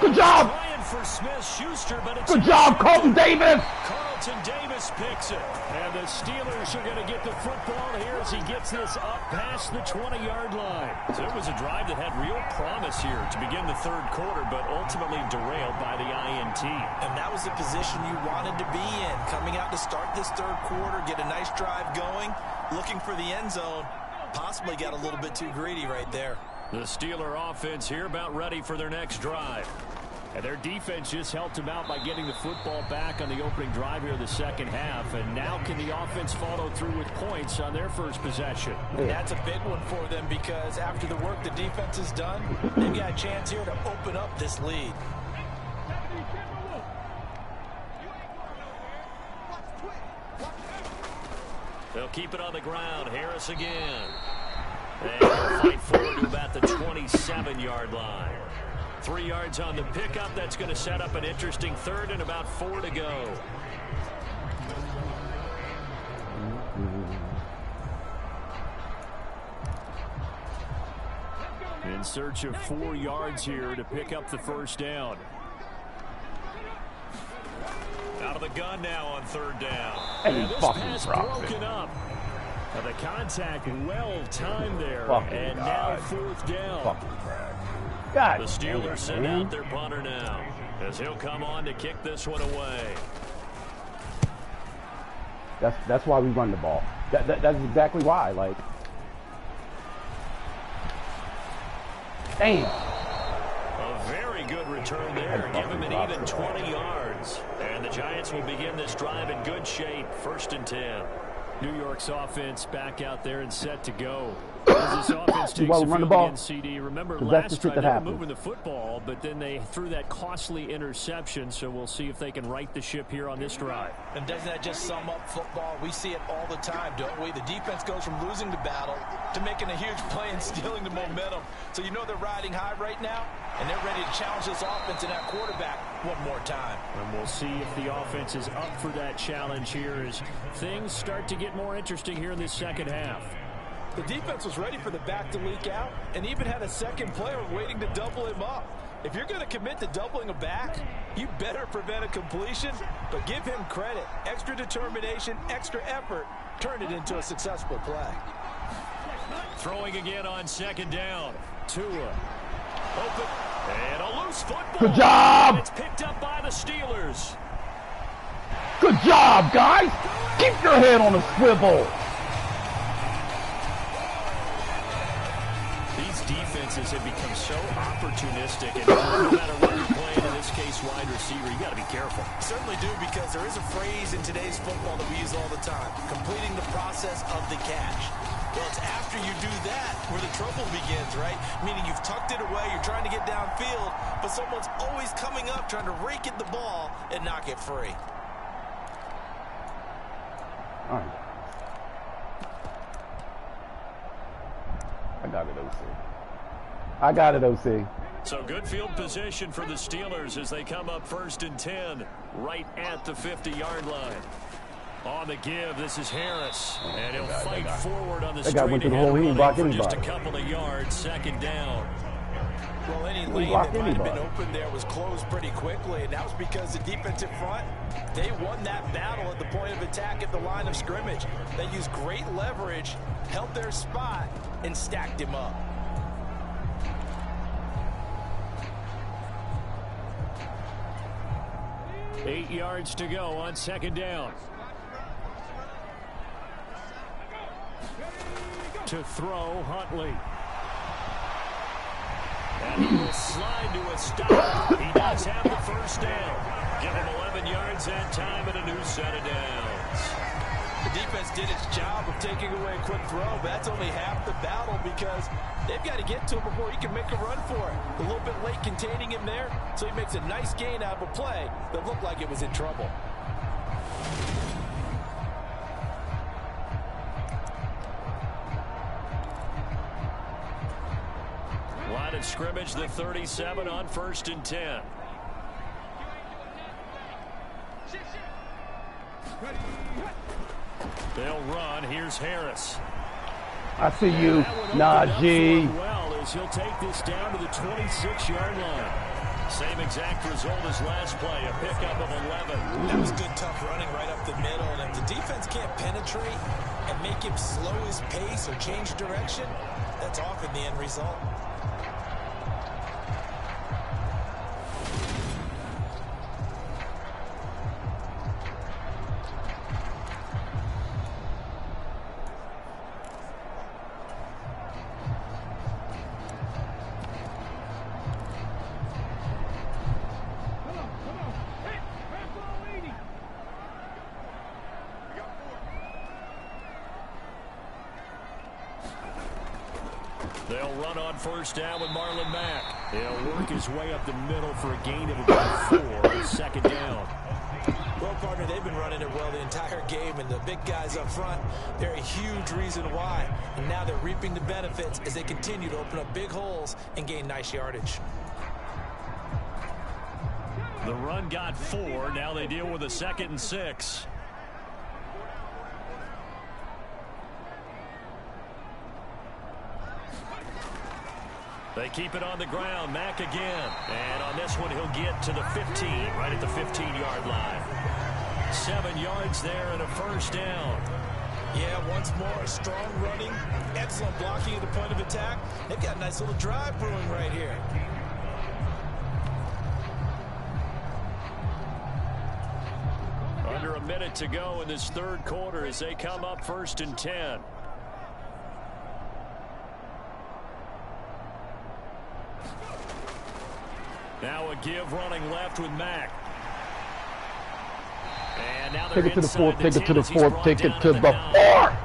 Good job!
Trying for Smith-Schuster, but it's
good job, Carlton Davis!
Carlton Davis picks it. And the Steelers are going to get the football here as he gets this up past the 20-yard line. So it was a drive that had real promise here to begin the 3rd quarter, but ultimately derailed by the INT.
And that was the position you wanted to be in. Coming out to start this 3rd quarter, get a nice drive going, looking for the end zone. Possibly got a little bit too greedy right there.
The Steeler offense here about ready for their next drive. And their defense just helped them out by getting the football back on the opening drive here of the 2nd half. And now can the offense follow through with points on their first possession?
That's a big one for them because after the work the defense has done, they've got a chance here to open up this lead.
They'll keep it on the ground. Harris again. And they'll fight forward to about the 27-yard line. 3 yards on the pickup. That's going to set up an interesting 3rd and about 4 to go. In search of 4 yards here to pick up the 1st down. Out of the gun now on 3rd down.
And
this pass broken up. Now the contact well timed there. And now 4th down.
God,
the Steelers send out their punter now as he'll come on to kick this one away.
That's why we run the ball. That's exactly why. Like, damn.
A very good return there. Give him an even 20 yards. And the Giants will begin this drive in good shape. 1st and 10. New York's offense back out there and set to go. As this offense takes the field again, CD. Remember last time they were moving the football, but then they threw that costly interception, so we'll see if they can right the ship here on this drive.
And doesn't that just sum up football? We see it all the time, don't we? The defense goes from losing the battle to making a huge play and stealing the momentum. So you know they're riding high right now, and they're ready to challenge this offense and that quarterback one more time.
And we'll see if the offense is up for that challenge here as things start to get more interesting here in this 2nd half.
The defense was ready for the back to leak out and even had a 2nd player waiting to double him up. If you're going to commit to doubling a back, you better prevent a completion, but give him credit. Extra determination, extra effort, turned it into a successful play.
Throwing again on 2nd down. Tua. Open. And a loose football.
Good job.
And it's picked up by the Steelers.
Good job, guys. Keep your head on a swivel.
Defenses have become so opportunistic, and no matter what you're playing, in this case wide receiver, you got to be careful.
Certainly do, because there is a phrase in today's football that we use all the time: completing the process of the catch. Well, it's after you do that where the trouble begins, right? Meaning you've tucked it away, you're trying to get downfield, but someone's always coming up trying to rake at the ball and knock it free.
All right. I got it, OC. I got it, OC.
So good field position for the Steelers as they come up 1st and 10 right at the 50-yard line. On the give, this is Harris, and he'll fight forward on the straight ahead running for just a couple of yards. 2nd down.
Well, any lane that might have been open there was closed pretty quickly, and that was because the defensive front, they won that battle at the point of attack at the line of scrimmage. They used great leverage, held their spot, and stacked him up.
Eight yards to go on 2nd down. To throw, Huntley. And he will slide to a stop. He does have the 1st down. Give him 11 yards that time and a new set of downs.
The defense did its job of taking away a quick throw, but that's only half the battle because they've got to get to him before he can make a run for it. A little bit late containing him there, so he makes a nice gain out of a play that looked like it was in trouble.
Line of scrimmage, the 37 on 1st and 10. They'll run. Here's Harris.
I see you, Najee.
Well, as he'll take this down to the 26-yard line. Same exact result as last play, a pickup of 11.
That was good, tough running right up the middle. And if the defense can't penetrate and make him slow his pace or change direction, that's often the end result.
They'll run on 1st down with Marlon Mack. He'll work his way up the middle for a gain of about 4 on 2nd down.
Well, partner, they've been running it well the entire game, and the big guys up front, they're a huge reason why. And now they're reaping the benefits as they continue to open up big holes and gain nice yardage.
The run got 4. Now they deal with a 2nd and 6. They keep it on the ground. Mack again. And on this one, he'll get to the 15, right at the 15-yard line. 7 yards there and a 1st down.
Yeah, once more, strong running, excellent blocking at the point of attack. They've got a nice little drive brewing right here.
Under a minute to go in this 3rd quarter as they come up 1st and 10. Now a give running left with Mack. And now they're
take it to the 4th, take it to the 4th, take it to the 4th.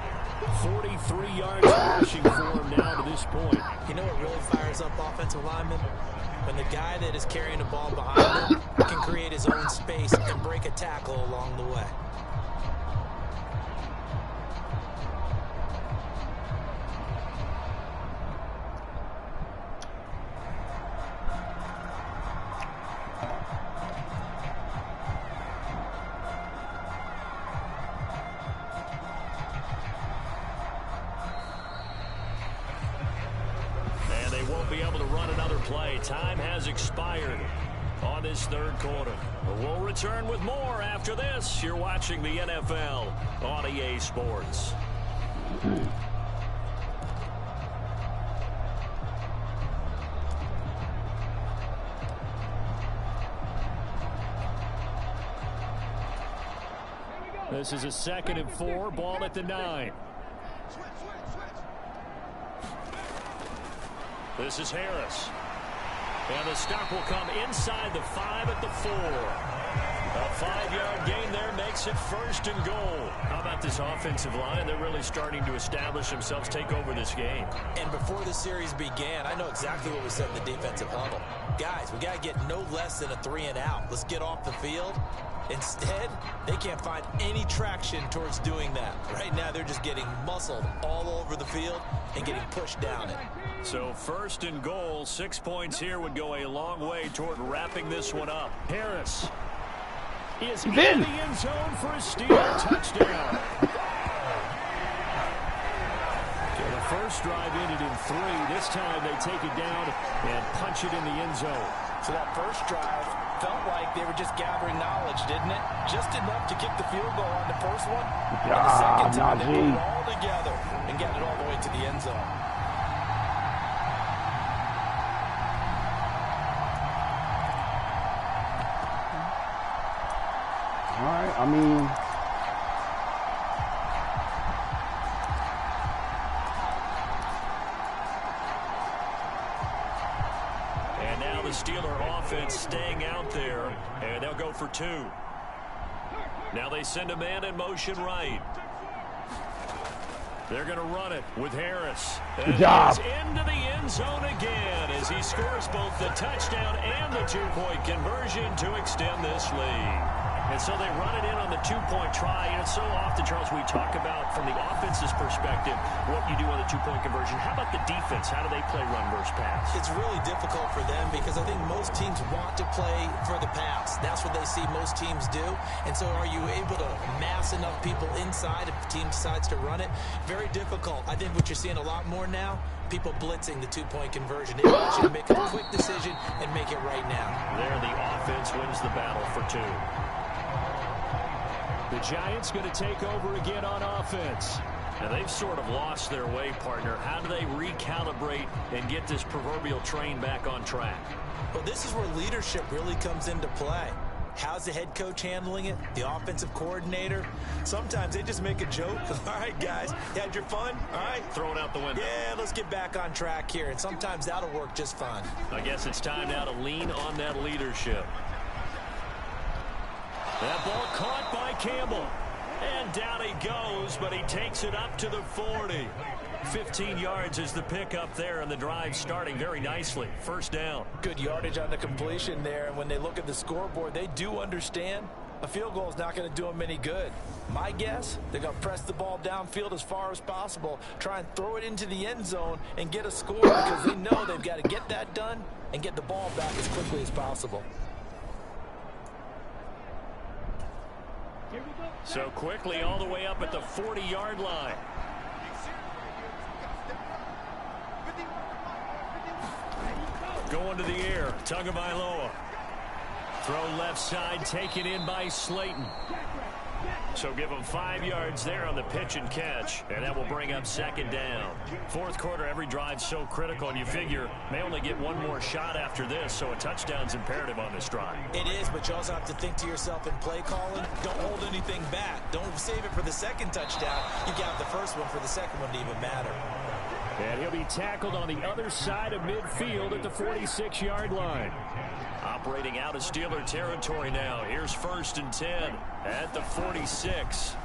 43 yards rushing for him now to this point.
You know what really fires up offensive linemen? When the guy that is carrying the ball behind him can create his own space and break a tackle along the way.
Time has expired on this 3rd quarter. We'll return with more after this. You're watching the NFL on EA Sports. This is a 2nd and 4, ball at the 9. This is Harris. And the stop will come inside the 5 at the 4. A 5-yard gain there makes it 1st and goal. How about this offensive line? They're really starting to establish themselves, take over this game.
And before the series began, I know exactly what we said in the defensive huddle. Guys, we got to get no less than a 3 and out. Let's get off the field. Instead, they can't find any traction towards doing that. Right now, they're just getting muscled all over the field and getting pushed down it.
So 1st and goal, 6 points here would go a long way toward wrapping this one up. Harris is in the end zone for a steal. Touchdown. Okay, the first drive ended in 3. This time they take it down and punch it in the end zone.
So that first drive felt like they were just gathering knowledge, didn't it? Just enough to kick the field goal on the first one. And the second time they put it all together and got it all the way to the end zone.
All right, I mean,
and now the Steeler offense staying out there, and they'll go for 2. Now they send a man in motion right. They're going to run it with Harris.
Good job.
He's into the end zone again as he scores both the touchdown and the two-point conversion to extend this lead. And so they run it in on the two-point try. And it's so often, Charles, we talk about from the offense's perspective what you do on the two-point conversion. How about the defense? How do they play run versus pass?
It's really difficult for them because I think most teams want to play for the pass. That's what they see most teams do. And so are you able to mass enough people inside if the team decides to run it? Very difficult. I think what you're seeing a lot more now, people blitzing the two-point conversion. They want you to make a quick decision and make it right now.
There, the offense wins the battle for 2. The Giants going to take over again on offense. And they've sort of lost their way, partner. How do they recalibrate and get this proverbial train back on track?
Well, this is where leadership really comes into play. How's the head coach handling it? The offensive coordinator? Sometimes they just make a joke. All right, guys, you had your fun? All right.
Throw it out the window.
Yeah, let's get back on track here. And sometimes that'll work just fine.
I guess it's time now to lean on that leadership. That ball caught by Campbell. And down he goes, but he takes it up to the 40. 15 yards is the pickup there, and the drive starting very nicely. First down.
Good yardage on the completion there, and when they look at the scoreboard, they do understand a field goal is not going to do them any good. My guess, they're going to press the ball downfield as far as possible, try and throw it into the end zone and get a score because they know they've got to get that done and get the ball back as quickly as possible.
So quickly all the way up at the 40-yard line. Going to the air, Tagovailoa. Throw left side, taken in by Slayton. So give them 5 yards there on the pitch and catch, and that will bring up second down. Fourth quarter, every drive's so critical, and you figure may only get one more shot after this, so a touchdown's imperative on this drive.
It is, but you also have to think to yourself in play calling, don't hold anything back. Don't save it for the second touchdown. You got the first one for the second one to even matter.
And he'll be tackled on the other side of midfield at the 46-yard line. Operating out of Steeler territory now. Here's 1st and 10 at the 46.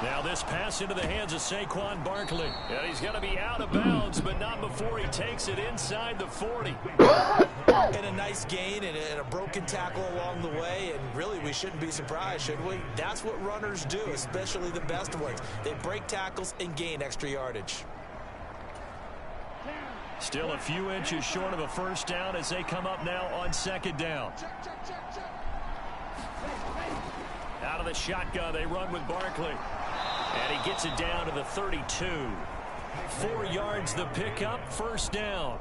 Now this pass into the hands of Saquon Barkley. And he's going to be out of bounds, but not before he takes it inside the 40.
And a nice gain and a broken tackle along the way, and really we shouldn't be surprised, should we? That's what runners do, especially the best ones. They break tackles and gain extra yardage.
Still a few inches short of a first down as they come up now on second down. Out of the shotgun, they run with Barkley. And he gets it down to the 32. 4 yards the pickup, first down.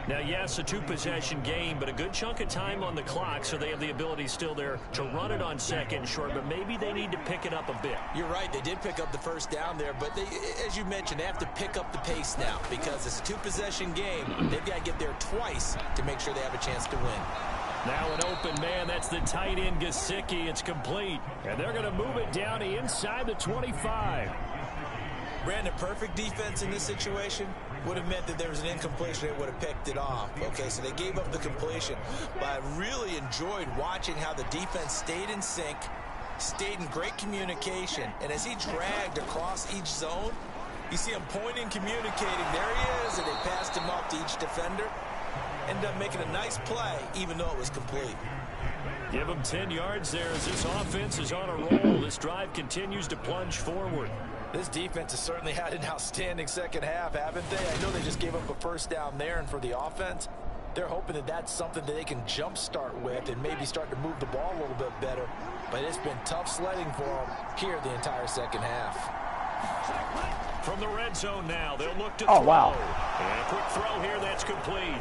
Now, yes, a 2-possession game, but a good chunk of time on the clock, so they have the ability still there to run it on second short, but maybe they need to pick it up a bit.
You're right. They did pick up the first down there, but they, as you mentioned, they have to pick up the pace now because it's a 2-possession game. They've got to get there twice to make sure they have a chance to win.
Now an open man. That's the tight end, Gesicki. It's complete, and they're going to move it down to inside the 25.
Brandon, perfect defense in this situation would have meant that there was an incompletion. They would have picked it off. Okay, so they gave up the completion. But I really enjoyed watching how the defense stayed in sync, stayed in great communication. And as he dragged across each zone, you see him pointing, communicating. There he is, and they passed him off to each defender. Ended up making a nice play, even though it was complete.
Give him 10 yards there as this offense is on a roll. This drive continues to plunge forward.
This defense has certainly had an outstanding second half, haven't they? I know they just gave up a first down there, and for the offense, they're hoping that that's something that they can jumpstart with and maybe start to move the ball a little bit better. But it's been tough sledding for them here the entire second half.
From the red zone now, they'll look to
throw.
Wow. And a quick throw here, that's complete.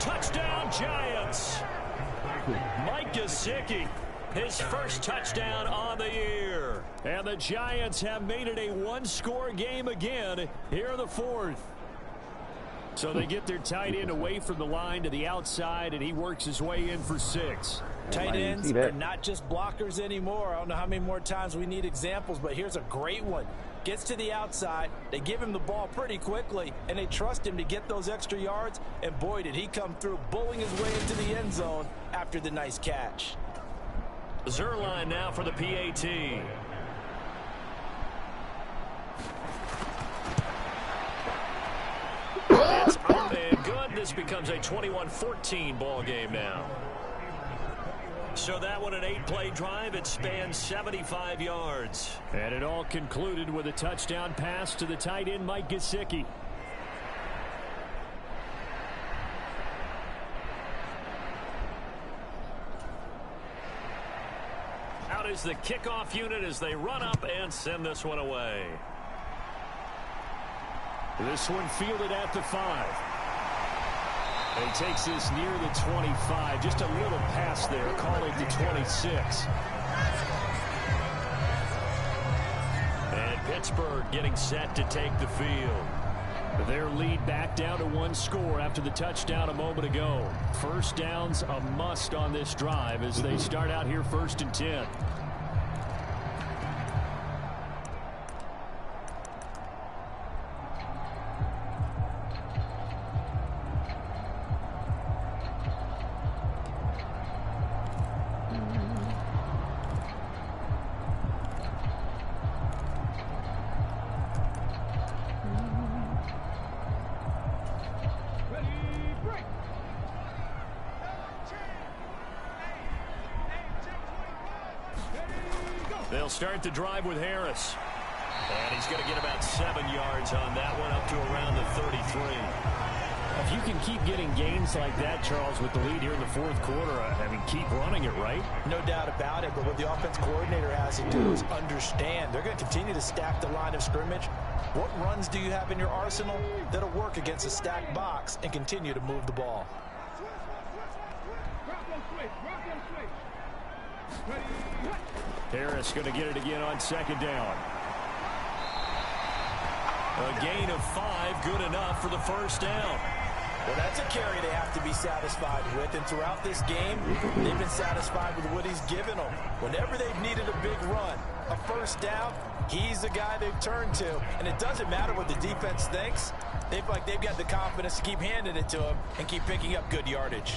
Touchdown, Giants. Mike Gesicki, his first touchdown on the year. And the Giants have made it a one-score game again here in the fourth. So they get their tight end away from the line to the outside, and he works his way in for 6.
Tight ends are not just blockers anymore. I don't know how many more times we need examples, but here's a great one. Gets to the outside, they give him the ball pretty quickly, and they trust him to get those extra yards, and boy, did he come through, bowling his way into the end zone after the nice catch.
Zuerlein now for the PAT. And this becomes a 21-14 ball game now. So that one, an 8-play drive. It spans 75 yards. And it all concluded with a touchdown pass to the tight end, Mike Gesicki. Out is the kickoff unit as they run up and send this one away. This one fielded at the 5. And he takes this near the 25. Just a little pass there. Call it the 26. And Pittsburgh getting set to take the field. Their lead back down to 1 score after the touchdown a moment ago. First down's a must on this drive as they start out here 1st and 10. They'll start the drive with Harris. And he's going to get about 7 yards on that one, up to around the 33. If you can keep getting gains like that, Charles, with the lead here in the 4th quarter, I mean, keep running it, right?
No doubt about it, but what the offense coordinator has to do is understand. They're going to continue to stack the line of scrimmage. What runs do you have in your arsenal that'll work against a stacked box and continue to move the ball?
Harris going to get it again on 2nd down. A gain of 5, good enough for the 1st down.
Well, that's a carry they have to be satisfied with, and throughout this game, they've been satisfied with what he's given them. Whenever they've needed a big run, a 1st down, he's the guy they've turned to. And it doesn't matter what the defense thinks. They feel like they've got the confidence to keep handing it to him and keep picking up good yardage.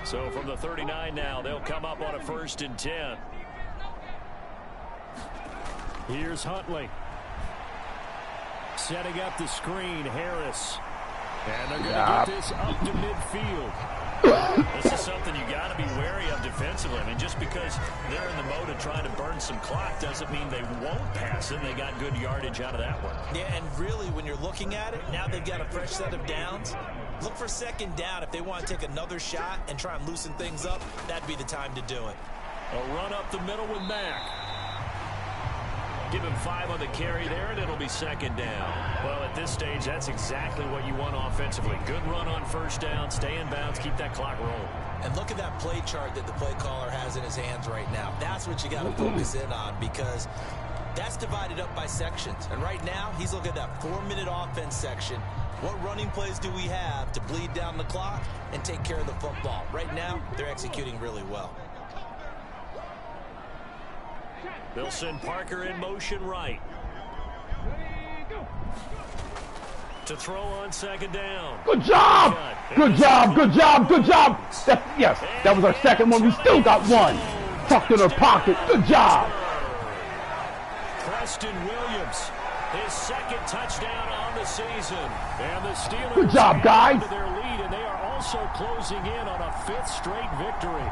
So from the 39 now, they'll come up on a 1st and 10. Here's Huntley. Setting up the screen, Harris. And they're going to get this up to midfield. This is something you got to be wary of defensively. I mean, just because they're in the mode of trying to burn some clock doesn't mean they won't pass it. They got good yardage out of that one.
Yeah, and really, when you're looking at it, now they've got a fresh set of downs. Look for 2nd down. If they want to take another shot and try and loosen things up, that'd be the time to do it.
A run up the middle with Mack. Give him 5 on the carry there, and it'll be 2nd down. Well, at this stage, that's exactly what you want offensively. Good run on 1st down, stay in bounds, keep that clock rolling.
And look at that play chart that the play caller has in his hands right now. That's what you got to focus in on, because that's divided up by sections. And right now, he's looking at that 4-minute offense section. What running plays do we have to bleed down the clock and take care of the football? Right now, they're executing really well.
They'll send Parker in motion right. To throw on 2nd down.
Good job! Good job, good job, good job! Yes, that was our 2nd one. We still got 1. Tucked in our pocket. Good job!
Preston Williams, his 2nd touchdown on the season. And the Steelers
good job, guys!
To their lead, and they are also closing in on a 5th straight victory.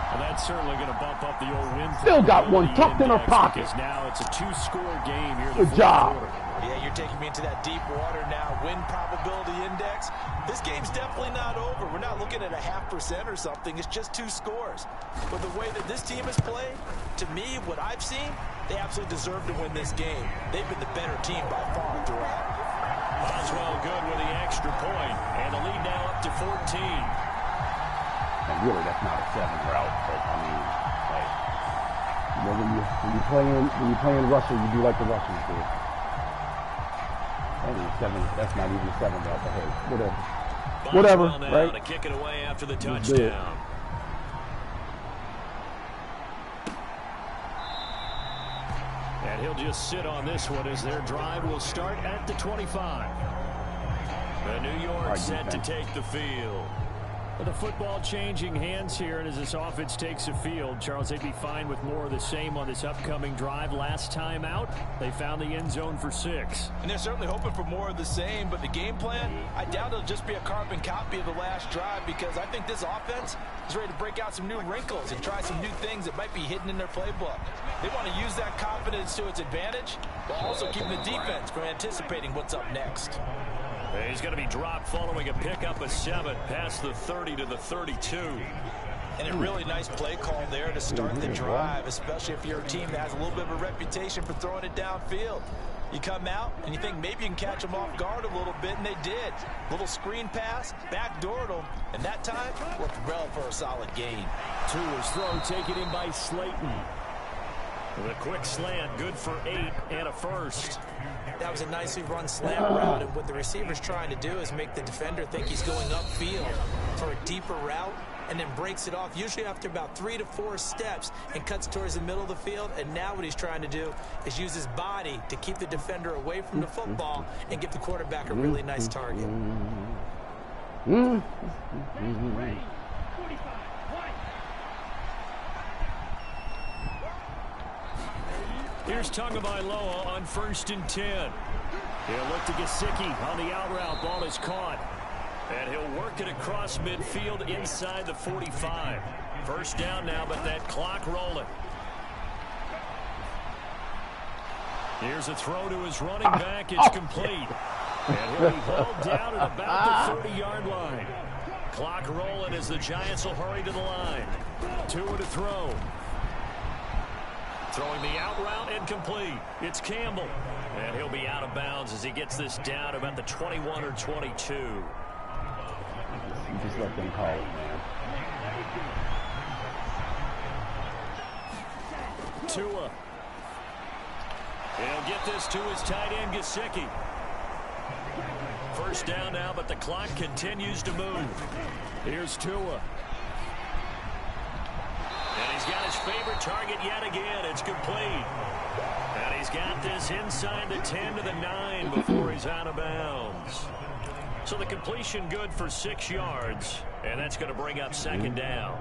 And that's certainly going to bump up the old win.
Still got 1 tucked in our pocket.
Now it's a 2-score game here.
Good job.
Yeah, you're taking me into that deep water now. Win probability index. This game's definitely not over. We're not looking at a 0.5% or something. It's just 2 scores. But the way that this team has played, to me, what I've seen, they absolutely deserve to win this game. They've been the better team by far throughout.
Boswell good with the extra point, and the lead now up to 14.
And really, that's not a 7 route, but I mean, like, you know, when you're playing Russell, you do like the Russians do. That ain't 7. That's not even a 7 route, but hey, whatever,
now
right?
To kick it away after the touchdown. And he'll just sit on this one as their drive will start at the 25. The New York set to take the field. The football changing hands here, and as this offense takes the field, Charles, they'd be fine with more of the same on this upcoming drive. Last time out, they found the end zone for 6.
And they're certainly hoping for more of the same, but the game plan, I doubt it'll just be a carbon copy of the last drive, because I think this offense is ready to break out some new wrinkles and try some new things that might be hidden in their playbook. They want to use that confidence to its advantage, while also keeping the defense from anticipating what's up next.
He's going to be dropped following a pickup of 7 past the 30 to the 32.
And a really nice play call there to start the drive, especially if you're a team that has a little bit of a reputation for throwing it downfield. You come out and you think maybe you can catch them off guard a little bit, and they did. Little screen pass, backdoored them, and that time worked well for a solid gain.
Tua's throw taken in by Slayton. With a quick slant, good for 8 and a first.
That was a nicely run slant route, and what the receiver's trying to do is make the defender think he's going upfield for a deeper route, and then breaks it off, usually after about 3 to 4 steps, and cuts towards the middle of the field. And now what he's trying to do is use his body to keep the defender away from the football and give the quarterback a really nice target.
Here's Tagovailoa on 1st and 10. He'll look to Gesicki on the out route. Ball is caught. And he'll work it across midfield inside the 45. First down now, but that clock rolling. Here's a throw to his running back. It's complete. And he'll be hauled down at about the 30-yard line. Clock rolling as the Giants will hurry to the line. Tua to throw. Throwing the out route, incomplete. It's Campbell. And he'll be out of bounds as he gets this down about the 21 or 22.
You just let them call it, man.
Tua. He'll get this to his tight end, Gesicki. First down now, but the clock continues to move. Here's Tua. And he's got his favorite target yet again. It's complete. And he's got this inside the 10 to the 9 before he's out of bounds. So the completion good for 6 yards. And that's going to bring up 2nd down.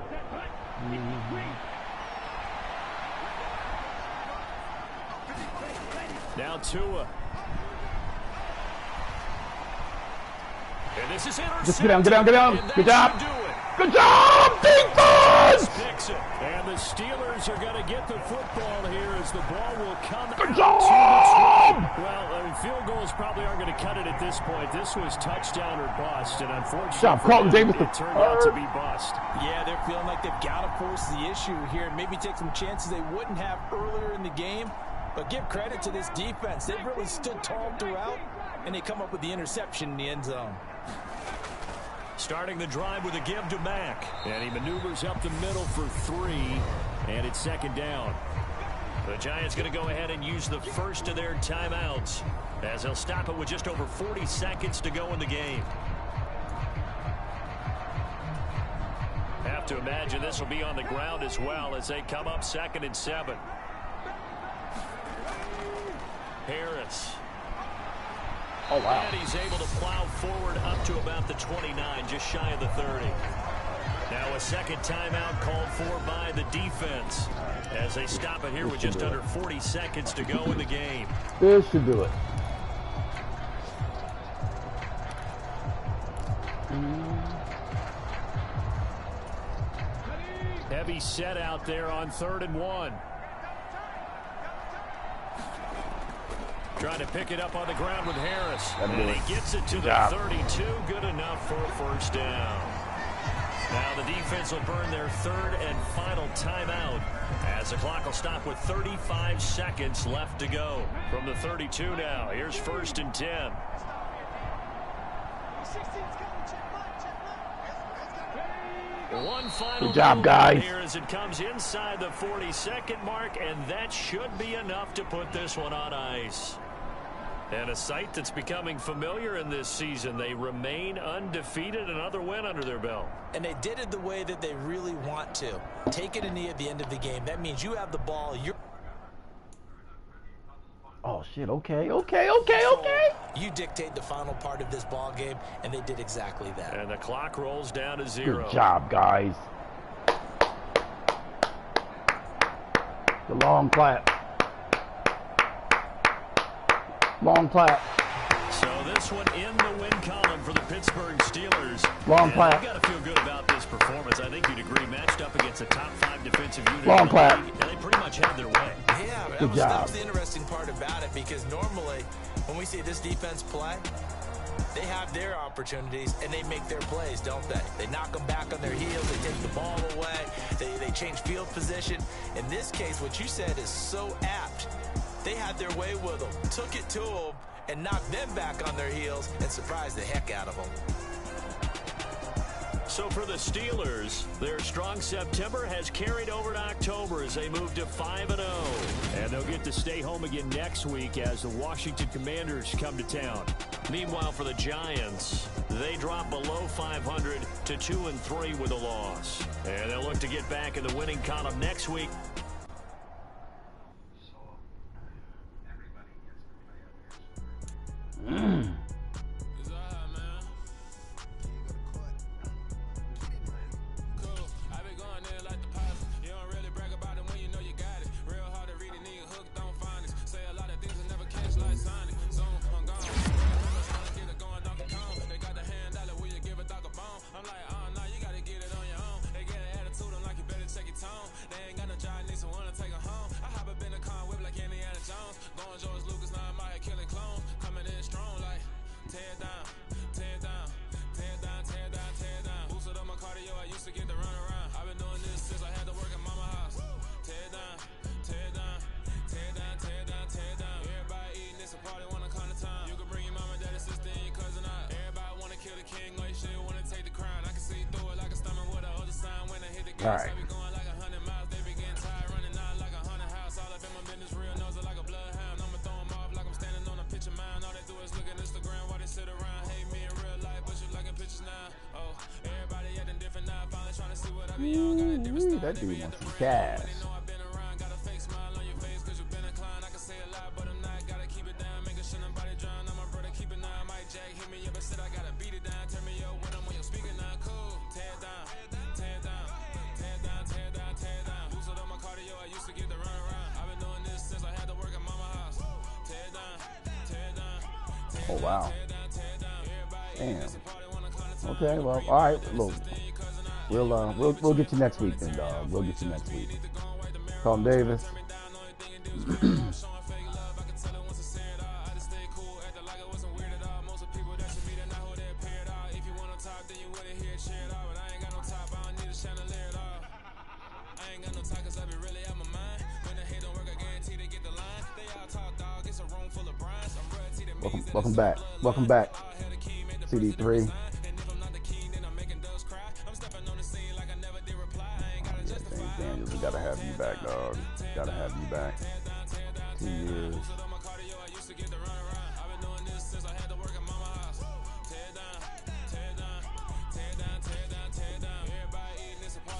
Now Tua. And this is intercepted.
Just get down. Good job. Good job, defense!
Picks it. And the Steelers are going to get the football here as the ball will come
Good
out
job!
to the 20. Well, field goals probably aren't going to cut it at this point. This was touchdown or bust, and unfortunately
Job, Carlton Davis,
it turned out to be bust.
Yeah, they're feeling like they've got to force the issue here and maybe take some chances they wouldn't have earlier in the game. But give credit to this defense. They've really stood tall throughout, and they come up with the interception in the end zone.
Starting the drive with a give to Mack. And he maneuvers up the middle for 3. And it's 2nd down. The Giants going to go ahead and use the first of their timeouts, as they'll stop it with just over 40 seconds to go in the game. Have to imagine this will be on the ground as well as they come up 2nd and 7. Harris.
Oh, wow.
And he's able to plow forward up to about the 29, just shy of the 30. Now a 2nd timeout called for by the defense as they stop it here with just under 40 seconds to go in the game.
This should do it.
Heavy set out there on 3rd and 1. Trying to pick it up on the ground with Harris. And he gets it to the 32. Good enough for a first down. Now the defense will burn their 3rd and final timeout as the clock will stop with 35 seconds left to go. From the 32 now, here's 1st and 10. One final
good job, guys.
Here as it comes inside the 40-second mark, and that should be enough to put this one on ice. And a sight that's becoming familiar in this season. They remain undefeated, another win under their belt.
And they did it the way that they really want to. Taking a knee at the end of the game. That means you have the ball.
Oh, shit. Okay.
You dictate the final part of this ball game, and they did exactly that.
And the clock rolls down to 0.
Good job, guys. The long clap. Long clap.
So this one in the win column for the Pittsburgh Steelers.
Long clap.
You got to feel good about this performance. I think you'd agree, matched up against a top 5 defensive unit.
Long clap.
And they pretty much had their way.
Yeah,
good job.
That's the interesting part about it, because normally when we see this defense play, they have their opportunities and they make their plays, don't they? They knock them back on their heels, they take the ball away, they change field position. In this case, what you said is so apt. They had their way with them, took it to them, and knocked them back on their heels and surprised the heck out of them.
So for the Steelers, their strong September has carried over to October as they move to 5-0. And they'll get to stay home again next week as the Washington Commanders come to town. Meanwhile, for the Giants, they drop below 500 to 2-3 with a loss. And they'll look to get back in the winning column next week.
All right. Ooh, that dude wants some cash. Oh wow. Damn. Okay, well, all right. Look, we'll get you next week then, dog. We'll get you next week. Carlton Davis. Welcome back. Welcome back. CD3. Yeah, Daniels, we gotta have you back, dog. Gotta have you back. 2 years.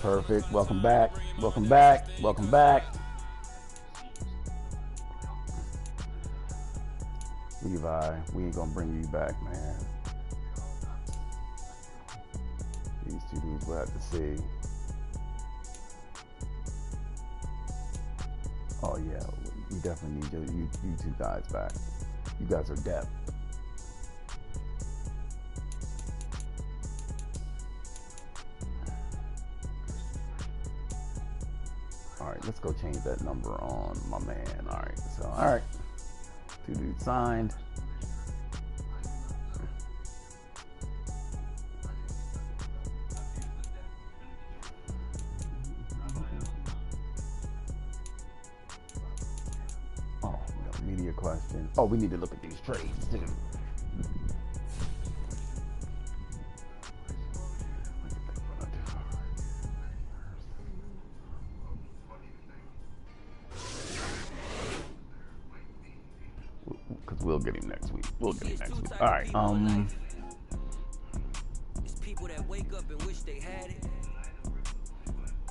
Perfect. Welcome back. Welcome back. Welcome back. Levi, we ain't gonna bring you back, man. These two dudes we'll have to see. Oh yeah, we definitely need you two guys back. You guys are depth. All right, let's go change that number on my man. All right, so all right. 2 dudes signed. Oh, we got a media question. Oh, we need to look at these trades too. We'll get him next week. We'll get him next week. All right.
It's people that wake up and wish they had it.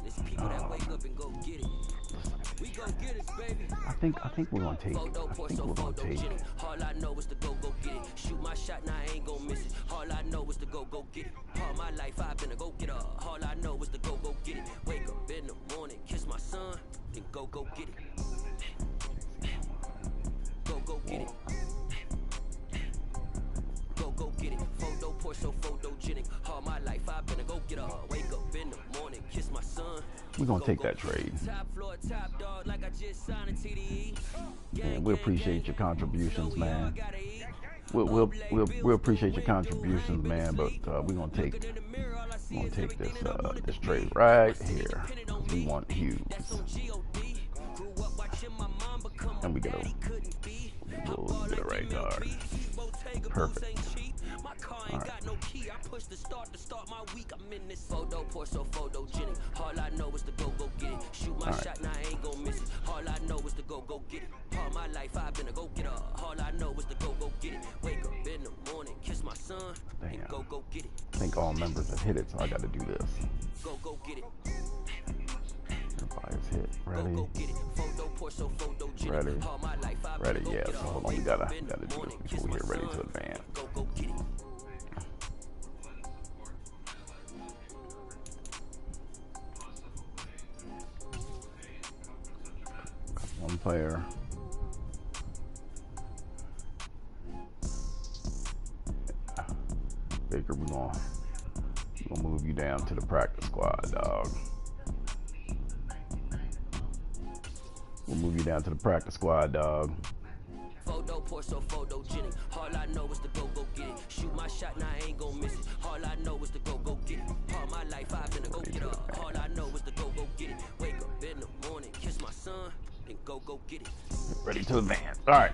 It's people that wake up and go get it. We gon' get it, baby.
I think we're gonna take it.
Photo
I
pour,
think
so
we're gonna
photo
take
Jenny.
it.
All I know is to go get it. Shoot my shot, now I ain't gon' miss it. All I know is to go get it. All my life I've been a go getter. All I know is to go get it. Wake up in the morning, kiss my son, then go get it. Go get it. Go get it. Photo pour, so photogenic. All my life I've been a go getter. Wake up in the morning, kiss my son.
We're gonna take that trade.
Top floor, top dog, like I just signed a TDE.
Man, we appreciate your contributions, man. We'll appreciate your contributions, man. But we're gonna take this trade right here. We want Hughes, and we get a right guard. Perfect. All right.
I push the start to start my week. I'm in this photo pour, so photogenic. All I know is to go get it. Shoot my shot, now I ain't gon' miss it. All I know is to go get it. All my life I've been a go getter. All I know is to go get it. Wake up in the morning, kiss my son, and go get it.
I think all members have hit it, so I got to do this.
Go get it.
Everybody's hit. Ready?
Go get it. Photo pour, so photogenic.
Ready?
All my life I've
Ready?
been a
Yeah.
go
So
getter.
hold on, we gotta do this before we get ready to advance.
Go get it.
One player. Baker, we're gonna move you down to the practice squad, dog. We'll move you down to the practice squad, dog.
Photo pour, so photogenic. All I know is to go get it. Shoot my shot, now I ain't gon' miss it. All I know is to go get it. All my life I've been a go getter. All I know is to go get it. Wake up in the morning, kiss my son, then go get it.
Ready to advance. All right.